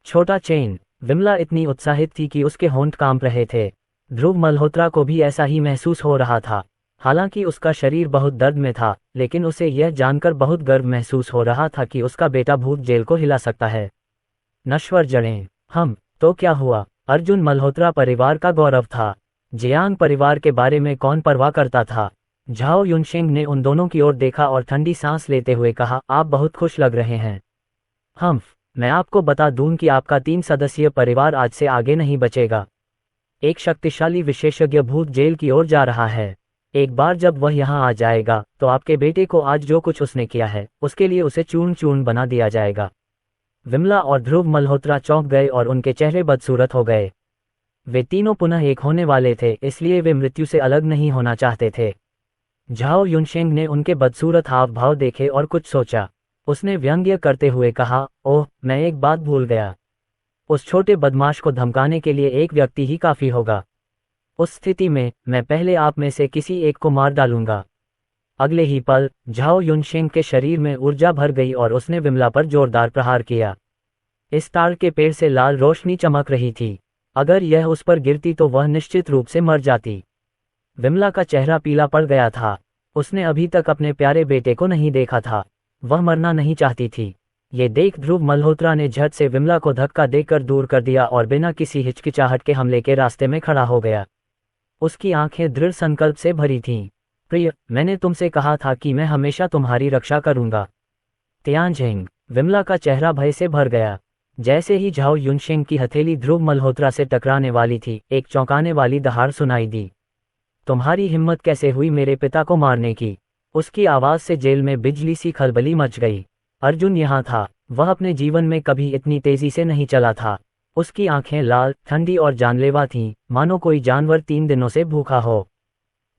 छोटा चेन। विमला इतनी उत्साहित थी कि उसके होंठ कांप रहे थे। ध्रुव मल्होत्रा को भी ऐसा ही महसूस हो रहा था। हालांकि उसका शरीर बहुत दर्द में था, लेकिन उसे यह जानकर बहुत गर्व महसूस हो रहा था कि उसका बेटा भूत जेल को हिला सकता है। नश्वर जड़ें। तो क्या हुआ? अर्जुन मल्होत्रा परिवार का गौरव था। जियांग परिवार के बारे में कौन परवाह करता था? झाओ युनशेंग ने उन दोनों की ओर देखा और ठंडी सांस लेते हुए कहा, आप बहुत खुश लग रहे हैं। मैं आपको बता दूं कि आपका 3 सदस्यीय परिवार आज से आगे नहीं बचेगा। एक शक्तिशाली विशेषज्ञ भूत जेल की ओर जा रहा है। एक बार जब वह यहाँ आ जाएगा तो आपके बेटे को आज जो कुछ उसने किया है उसके लिए उसे चूर्ण चूर्ण बना दिया जाएगा। विमला और ध्रुव मल्होत्रा चौंक गए और उनके चेहरे बदसूरत हो गए। वे तीनों पुनः एक होने वाले थे, इसलिए वे मृत्यु से अलग नहीं होना चाहते थे। झाओ युनशेंग ने उनके बदसूरत हाव भाव देखे और कुछ सोचा। उसने व्यंग्य करते हुए कहा, ओह, मैं एक बात भूल गया। उस छोटे बदमाश को धमकाने के लिए एक व्यक्ति ही काफी होगा। उस स्थिति में मैं पहले आप में से किसी एक को मार डालूंगा। अगले ही पल झाओ युनशेंग के शरीर में ऊर्जा भर गई और उसने विमला पर जोरदार प्रहार किया। इस ताड़ के पेड़ से लाल रोशनी चमक रही थी। अगर यह उस पर गिरती तो वह निश्चित रूप से मर जाती। विमला का चेहरा पीला पड़ गया था। उसने अभी तक अपने प्यारे बेटे को नहीं देखा था। वह मरना नहीं चाहती थी। ये देख ध्रुव मल्होत्रा ने झट से विमला को धक्का देकर दूर कर दिया और बिना किसी हिचकिचाहट के हमले के रास्ते में खड़ा हो गया। उसकी आंखें दृढ़ संकल्प से भरी थीं। प्रिय, मैंने तुमसे कहा था कि मैं हमेशा तुम्हारी रक्षा करूंगा। तियानझेंग। विमला का चेहरा भय से भर गया। जैसे ही झाओ युनशेंग की हथेली ध्रुव मल्होत्रा से टकराने वाली थी, एक चौंकाने वाली दहाड़ सुनाई दी। तुम्हारी हिम्मत कैसे हुई मेरे पिता को मारने की? उसकी आवाज से जेल में बिजली सी खलबली मच गई। अर्जुन यहाँ था। वह अपने जीवन में कभी इतनी तेजी से नहीं चला था। उसकी आंखें लाल, ठंडी और जानलेवा थीं, मानो कोई जानवर 3 दिनों से भूखा हो।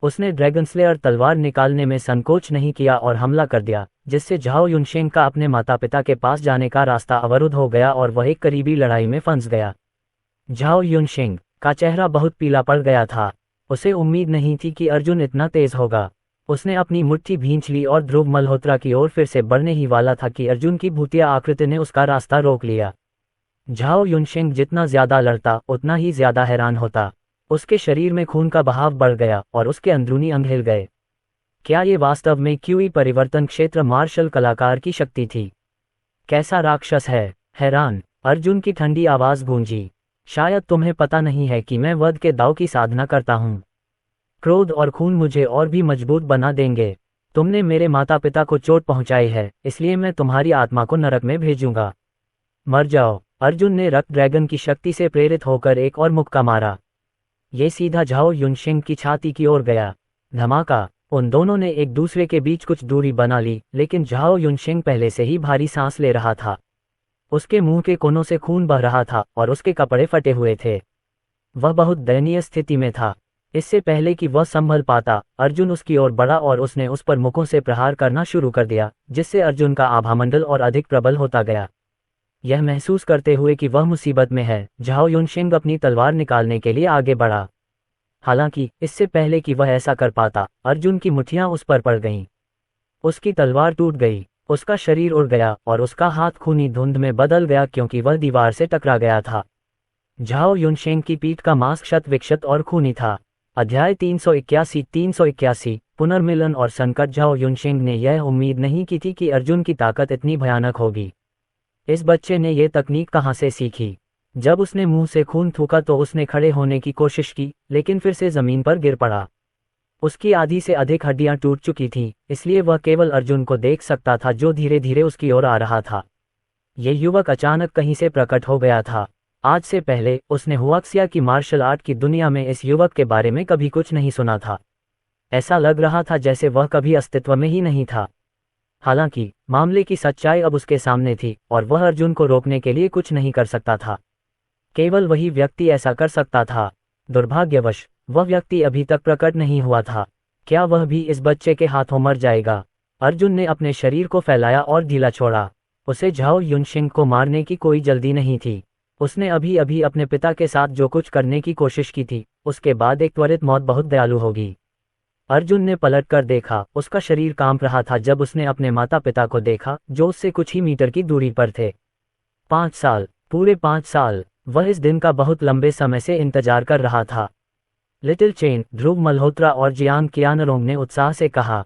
उसने ड्रैगन स्लेयर तलवार निकालने में संकोच नहीं किया और हमला कर दिया, जिससे झाओ युनशेंग का अपने माता पिता के पास जाने का रास्ता अवरुद्ध हो गया और वह एक करीबी लड़ाई में फंस गया। झाओ युनशेंग का चेहरा बहुत पीला पड़ गया था। उसे उम्मीद नहीं थी कि अर्जुन इतना तेज होगा। उसने अपनी मुट्ठी भींच ली और ध्रुव मल्होत्रा की ओर फिर से बढ़ने ही वाला था कि अर्जुन की भूतिया आकृति ने उसका रास्ता रोक लिया। झाओ युनशेंग जितना ज्यादा लड़ता उतना ही ज्यादा हैरान होता। उसके शरीर में खून का बहाव बढ़ गया और उसके अंदरूनी अंग हिल गए। क्या ये वास्तव में क्यूई परिवर्तन क्षेत्र मार्शल कलाकार की शक्ति थी? कैसा राक्षस है? हैरान अर्जुन की ठंडी आवाज गूंजी। शायद तुम्हें पता नहीं है कि मैं वध के दाव की साधना करता हूँ। क्रोध और खून मुझे और भी मजबूत बना देंगे। तुमने मेरे माता पिता को चोट पहुंचाई है, इसलिए मैं तुम्हारी आत्मा को नरक में भेजूंगा। मर जाओ। अर्जुन ने रक्त ड्रैगन की शक्ति से प्रेरित होकर एक और मुक्का मारा। ये सीधा झाओ युनशिंग की छाती की ओर गया। धमाका। उन दोनों ने एक दूसरे के बीच कुछ दूरी बना ली, लेकिन झाओ युनशिंग पहले से ही भारी सांस ले रहा था। उसके मुंह के कोनों से खून बह रहा था और उसके कपड़े फटे हुए थे। वह बहुत दयनीय स्थिति में था। इससे पहले कि वह संभल पाता, अर्जुन उसकी ओर बढ़ा और उसने उस पर मुक्कों से प्रहार करना शुरू कर दिया, जिससे अर्जुन का आभामंडल और अधिक प्रबल होता गया। यह महसूस करते हुए कि वह मुसीबत में है, झाओ युनशिंग अपनी तलवार निकालने के लिए आगे बढ़ा। हालांकि इससे पहले कि वह ऐसा कर पाता, अर्जुन की मुट्ठियां उस पर पड़ गईं। उसकी तलवार टूट गई, उसका शरीर उड़ गया और उसका हाथ खूनी धुंध में बदल गया क्योंकि वह दीवार से टकरा गया था। झाओ युनशिंग की पीठ का मांस क्षत विक्षत और खूनी था। अध्याय 381 पुनर्मिलन और संकट। झाओ युनशिंग ने यह उम्मीद नहीं की थी कि अर्जुन की ताकत इतनी भयानक होगी। इस बच्चे ने यह तकनीक कहाँ से सीखी? जब उसने मुंह से खून थूका तो उसने खड़े होने की कोशिश की, लेकिन फिर से जमीन पर गिर पड़ा। उसकी आधी से अधिक हड्डियां टूट चुकी थीं, इसलिए वह केवल अर्जुन को देख सकता था जो धीरे धीरे उसकी ओर आ रहा था। ये युवक अचानक कहीं से प्रकट हो गया था। आज से पहले उसने हुआक्सिया की मार्शल आर्ट की दुनिया में इस युवक के बारे में कभी कुछ नहीं सुना था। ऐसा लग रहा था जैसे वह कभी अस्तित्व में ही नहीं था। हालांकि मामले की सच्चाई अब उसके सामने थी और वह अर्जुन को रोकने के लिए कुछ नहीं कर सकता था। केवल वही व्यक्ति ऐसा कर सकता था। दुर्भाग्यवश वह व्यक्ति अभी तक प्रकट नहीं हुआ था। क्या वह भी इस बच्चे के हाथों मर जाएगा? अर्जुन ने अपने शरीर को फैलाया और ढीला छोड़ा। उसे झाओ युनशिंग को मारने की कोई जल्दी नहीं थी। उसने अभी अभी अपने पिता के साथ जो कुछ करने की कोशिश की थी, उसके बाद एक त्वरित मौत बहुत दयालु होगी। अर्जुन ने पलट कर देखा, उसका शरीर कांप रहा था जब उसने अपने माता पिता को देखा, जो उससे कुछ ही मीटर की दूरी पर थे। 5 साल, पूरे 5 साल। वह इस दिन का बहुत लंबे समय से इंतजार कर रहा था। लिटिल चेन, ध्रुव मल्होत्रा और जियांग कियानरोंग ने उत्साह से कहा।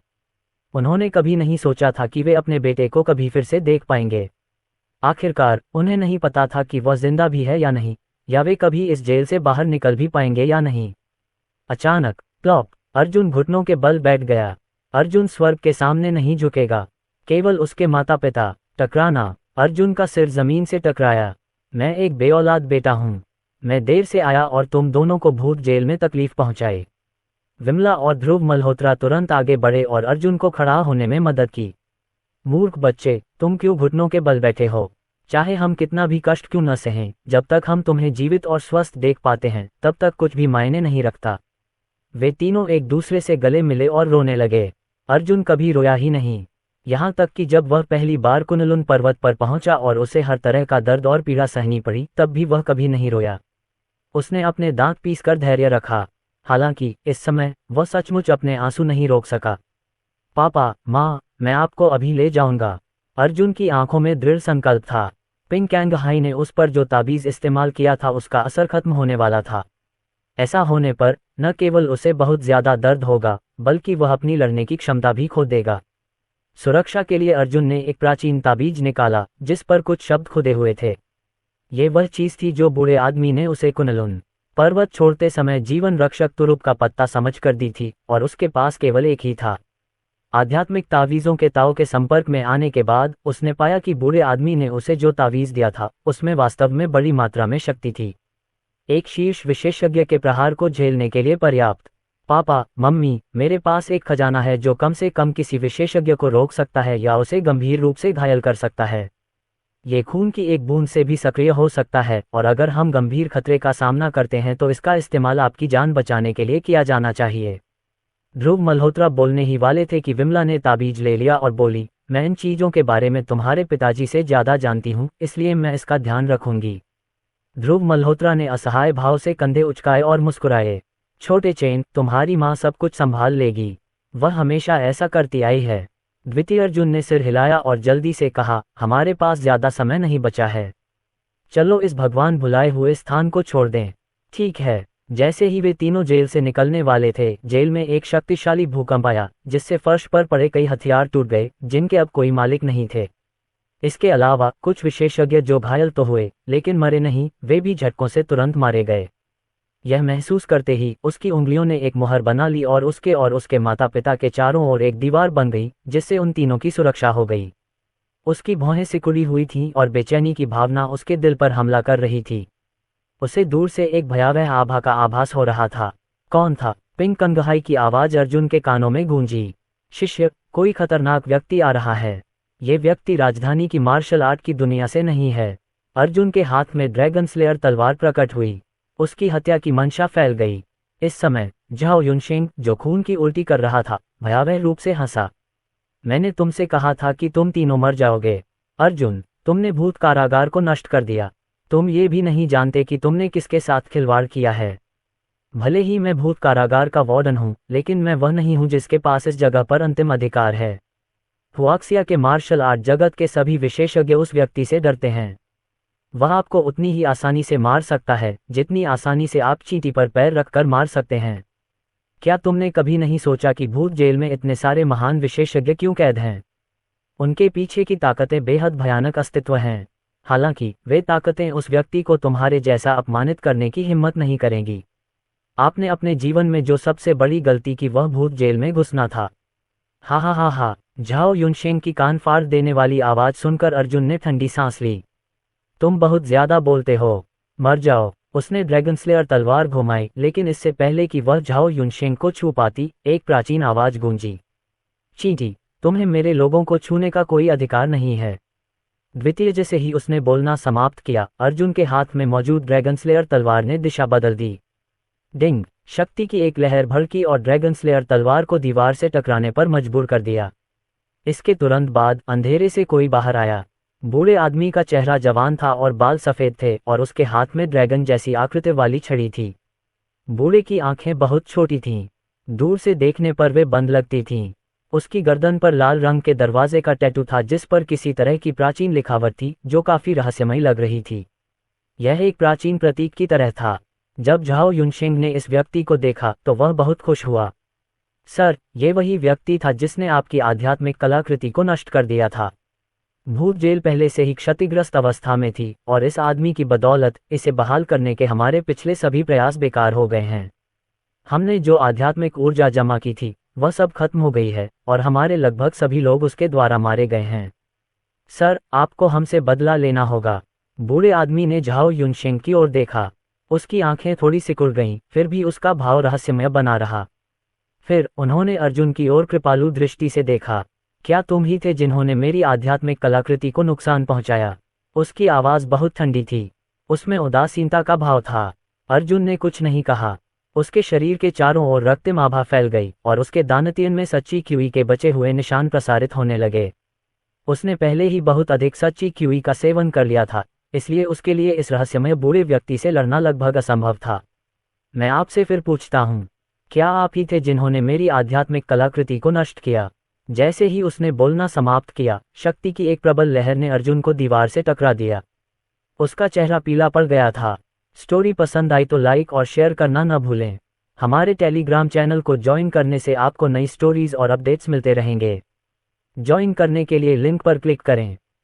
उन्होंने कभी नहीं सोचा था कि वे अपने बेटे को कभी फिर से देख पाएंगे। आखिरकार उन्हें नहीं पता था कि वह जिंदा भी है या नहीं, या वे कभी इस जेल से बाहर निकल भी पाएंगे या नहीं। अचानक प्लॉप, अर्जुन घुटनों के बल बैठ गया। अर्जुन स्वर्ग के सामने नहीं झुकेगा, केवल उसके माता पिता। टकराना। अर्जुन का सिर जमीन से टकराया। मैं एक बेऔलाद बेटा हूँ। मैं देर से आया और तुम दोनों को भूत जेल में तकलीफ पहुंचाई। विमला और ध्रुव मल्होत्रा तुरंत आगे बढ़े और अर्जुन को खड़ा होने में मदद की। मूर्ख बच्चे, तुम क्यों घुटनों के बल बैठे हो? चाहे हम कितना भी कष्ट क्यों न सहें, जब तक हम तुम्हें जीवित और स्वस्थ देख पाते हैं तब तक कुछ भी मायने नहीं रखता। वे तीनों एक दूसरे से गले मिले और रोने लगे। अर्जुन कभी रोया ही नहीं, यहाँ तक कि जब वह पहली बार कुनलुन पर्वत पर पहुंचा और उसे हर तरह का दर्द और पीड़ा सहनी पड़ी, तब भी वह कभी नहीं रोया। उसने अपने दांत पीसकर धैर्य रखा। हालांकि इस समय वह सचमुच अपने आंसू नहीं रोक सका। पापा, माँ, मैं आपको अभी ले जाऊंगा। अर्जुन की आंखों में दृढ़ संकल्प था। पिंग कैंगहाई ने उस पर जो ताबीज इस्तेमाल किया था उसका असर खत्म होने वाला था। ऐसा होने पर न केवल उसे बहुत ज्यादा दर्द होगा, बल्कि वह अपनी लड़ने की क्षमता भी खो देगा। सुरक्षा के लिए अर्जुन ने एक प्राचीन ताबीज निकाला जिस पर कुछ शब्द खुदे हुए थे। ये वह चीज थी जो बूढ़े आदमी ने उसे कुनलुन पर्वत छोड़ते समय जीवन रक्षक तुरुप का पत्ता समझकर दी थी, और उसके पास केवल एक ही था। आध्यात्मिक तावीज़ों के ताओ के संपर्क में आने के बाद उसने पाया कि बूढ़े आदमी ने उसे जो तावीज़ दिया था उसमें वास्तव में बड़ी मात्रा में शक्ति थी, एक शीर्ष विशेषज्ञ के प्रहार को झेलने के लिए पर्याप्त। पापा, मम्मी, मेरे पास एक खजाना है जो कम से कम किसी विशेषज्ञ को रोक सकता है या उसे गंभीर रूप से घायल कर सकता है। ये खून की एक बूंद से भी सक्रिय हो सकता है, और अगर हम गंभीर खतरे का सामना करते हैं तो इसका इस्तेमाल आपकी जान बचाने के लिए किया जाना चाहिए। ध्रुव मल्होत्रा बोलने ही वाले थे कि विमला ने ताबीज ले लिया और बोली, मैं इन चीजों के बारे में तुम्हारे पिताजी से ज्यादा जानती हूँ, इसलिए मैं इसका ध्यान रखूंगी। ध्रुव मल्होत्रा ने असहाय भाव से कंधे उचकाए और मुस्कुराए। छोटे चेन, तुम्हारी माँ सब कुछ संभाल लेगी, वह हमेशा ऐसा करती आई है। द्वितीय अर्जुन ने सिर हिलाया और जल्दी से कहा, हमारे पास ज्यादा समय नहीं बचा है, चलो इस भगवान भुलाए हुए स्थान को छोड़ दें। ठीक है। जैसे ही वे तीनों जेल से निकलने वाले थे, जेल में एक शक्तिशाली भूकंप आया जिससे फर्श पर पड़े कई हथियार टूट गए जिनके अब कोई मालिक नहीं थे। इसके अलावा कुछ विशेषज्ञ जो घायल तो हुए लेकिन मरे नहीं, वे भी झटकों से तुरंत मारे गए। यह महसूस करते ही उसकी उंगलियों ने एक मुहर बना ली और उसके माता पिता के चारों ओर एक दीवार बन गई, जिससे उन तीनों की सुरक्षा हो गई। उसकी भौहें सिकुड़ी हुई थीं और बेचैनी की भावना उसके दिल पर हमला कर रही थी। उसे दूर से एक भयावह आभा का आभास हो रहा था। कौन था? पिंक कंगहाई की आवाज अर्जुन के कानों में गूंजी। शिष्य, कोई खतरनाक व्यक्ति आ रहा है। ये व्यक्ति राजधानी की मार्शल आर्ट की दुनिया से नहीं है। अर्जुन के हाथ में ड्रैगन स्लेयर तलवार प्रकट हुई। उसकी हत्या की मंशा फैल गई। इस समय झाओ युनशेंग, जो खून की उल्टी कर रहा था, भयावह रूप से हंसा। मैंने तुमसे कहा था कि तुम तीनों मर जाओगे। अर्जुन, तुमने भूत कारागार को नष्ट कर दिया। तुम ये भी नहीं जानते कि तुमने किसके साथ खिलवाड़ किया है। भले ही मैं भूत कारागार का वार्डन हूँ, लेकिन मैं वह नहीं हूँ जिसके पास इस जगह पर अंतिम अधिकार है। हुआक्सिया के मार्शल आर्ट जगत के सभी विशेषज्ञ उस व्यक्ति से डरते हैं। वह आपको उतनी ही आसानी से मार सकता है जितनी आसानी से आप चींटी पर पैर रखकर मार सकते हैं। क्या तुमने कभी नहीं सोचा कि भूत जेल में इतने सारे महान विशेषज्ञ क्यों कैद हैं? उनके पीछे की ताकतें बेहद भयानक अस्तित्व हैं। हालांकि वे ताकतें उस व्यक्ति को तुम्हारे जैसा अपमानित करने की हिम्मत नहीं करेंगी। आपने अपने जीवन में जो सबसे बड़ी गलती की वह भूत जेल में घुसना था। हा हा हा हा। झाओ युनशेंग की कान फाड़ देने वाली आवाज सुनकर अर्जुन ने ठंडी सांस ली। तुम बहुत ज्यादा बोलते हो। मर जाओ। उसने ड्रैगन स्लेयर तलवार घुमाई, लेकिन इससे पहले कि वह झाओ युनशेंग को छू पाती, एक प्राचीन आवाज गूंजी। चींटी, तुम्हें मेरे लोगों को छूने का कोई अधिकार नहीं है। द्वितीय जैसे ही उसने बोलना समाप्त किया, अर्जुन के हाथ में मौजूद ड्रैगन स्लेयर तलवार ने दिशा बदल दी। डिंग! शक्ति की एक लहर भड़की और ड्रैगन स्लेयर तलवार को दीवार से टकराने पर मजबूर कर दिया। इसके तुरंत बाद अंधेरे से कोई बाहर आया। बूढ़े आदमी का चेहरा जवान था और बाल सफेद थे और उसके हाथ में ड्रैगन जैसी आकृति वाली छड़ी थी। बूढ़े की आंखें बहुत छोटी थीं। दूर से देखने पर वे बंद लगती थीं। उसकी गर्दन पर लाल रंग के दरवाजे का टैटू था जिस पर किसी तरह की प्राचीन लिखावट थी, जो काफी रहस्यमयी लग रही थी। यह एक प्राचीन प्रतीक की तरह था। जब झाओ युनशेंग ने इस व्यक्ति को देखा तो वह बहुत खुश हुआ। सर, ये वही व्यक्ति था जिसने आपकी आध्यात्मिक कलाकृति को नष्ट कर दिया था। भूत जेल पहले से ही क्षतिग्रस्त अवस्था में थी और इस आदमी की बदौलत इसे बहाल करने के हमारे पिछले सभी प्रयास बेकार हो गए हैं। हमने जो आध्यात्मिक ऊर्जा जमा की थी वह सब खत्म हो गई है और हमारे लगभग सभी लोग उसके द्वारा मारे गए हैं। सर, आपको हमसे बदला लेना होगा। बूढ़े आदमी ने झाओ युनशेंग की ओर देखा। उसकी आंखें थोड़ी सिकुड़ गईं, फिर भी उसका भाव रहस्यमय बना रहा। फिर उन्होंने अर्जुन की ओर कृपालु दृष्टि से देखा। क्या तुम ही थे जिन्होंने मेरी आध्यात्मिक कलाकृति को नुकसान पहुंचाया? उसकी आवाज बहुत ठंडी थी। उसमें उदासीनता का भाव था। अर्जुन ने कुछ नहीं कहा। उसके शरीर के चारों ओर रक्तिम आभा फैल गई और उसके दानतियन में सच्ची क्यूई के बचे हुए निशान प्रसारित होने लगे। उसने पहले ही बहुत अधिक सच्ची क्यूई का सेवन कर लिया था, इसलिए उसके लिए इस रहस्यमय बूढ़े व्यक्ति से लड़ना लगभग असंभव था। मैं आपसे फिर पूछता हूँ, क्या आप ही थे जिन्होंने मेरी आध्यात्मिक कलाकृति को नष्ट किया? जैसे ही उसने बोलना समाप्त किया, शक्ति की एक प्रबल लहर ने अर्जुन को दीवार से टकरा दिया। उसका चेहरा पीला पड़ गया था। स्टोरी पसंद आई तो लाइक और शेयर करना न भूलें। हमारे टेलीग्राम चैनल को ज्वाइन करने से आपको नई स्टोरीज और अपडेट्स मिलते रहेंगे। ज्वाइन करने के लिए लिंक पर क्लिक करें।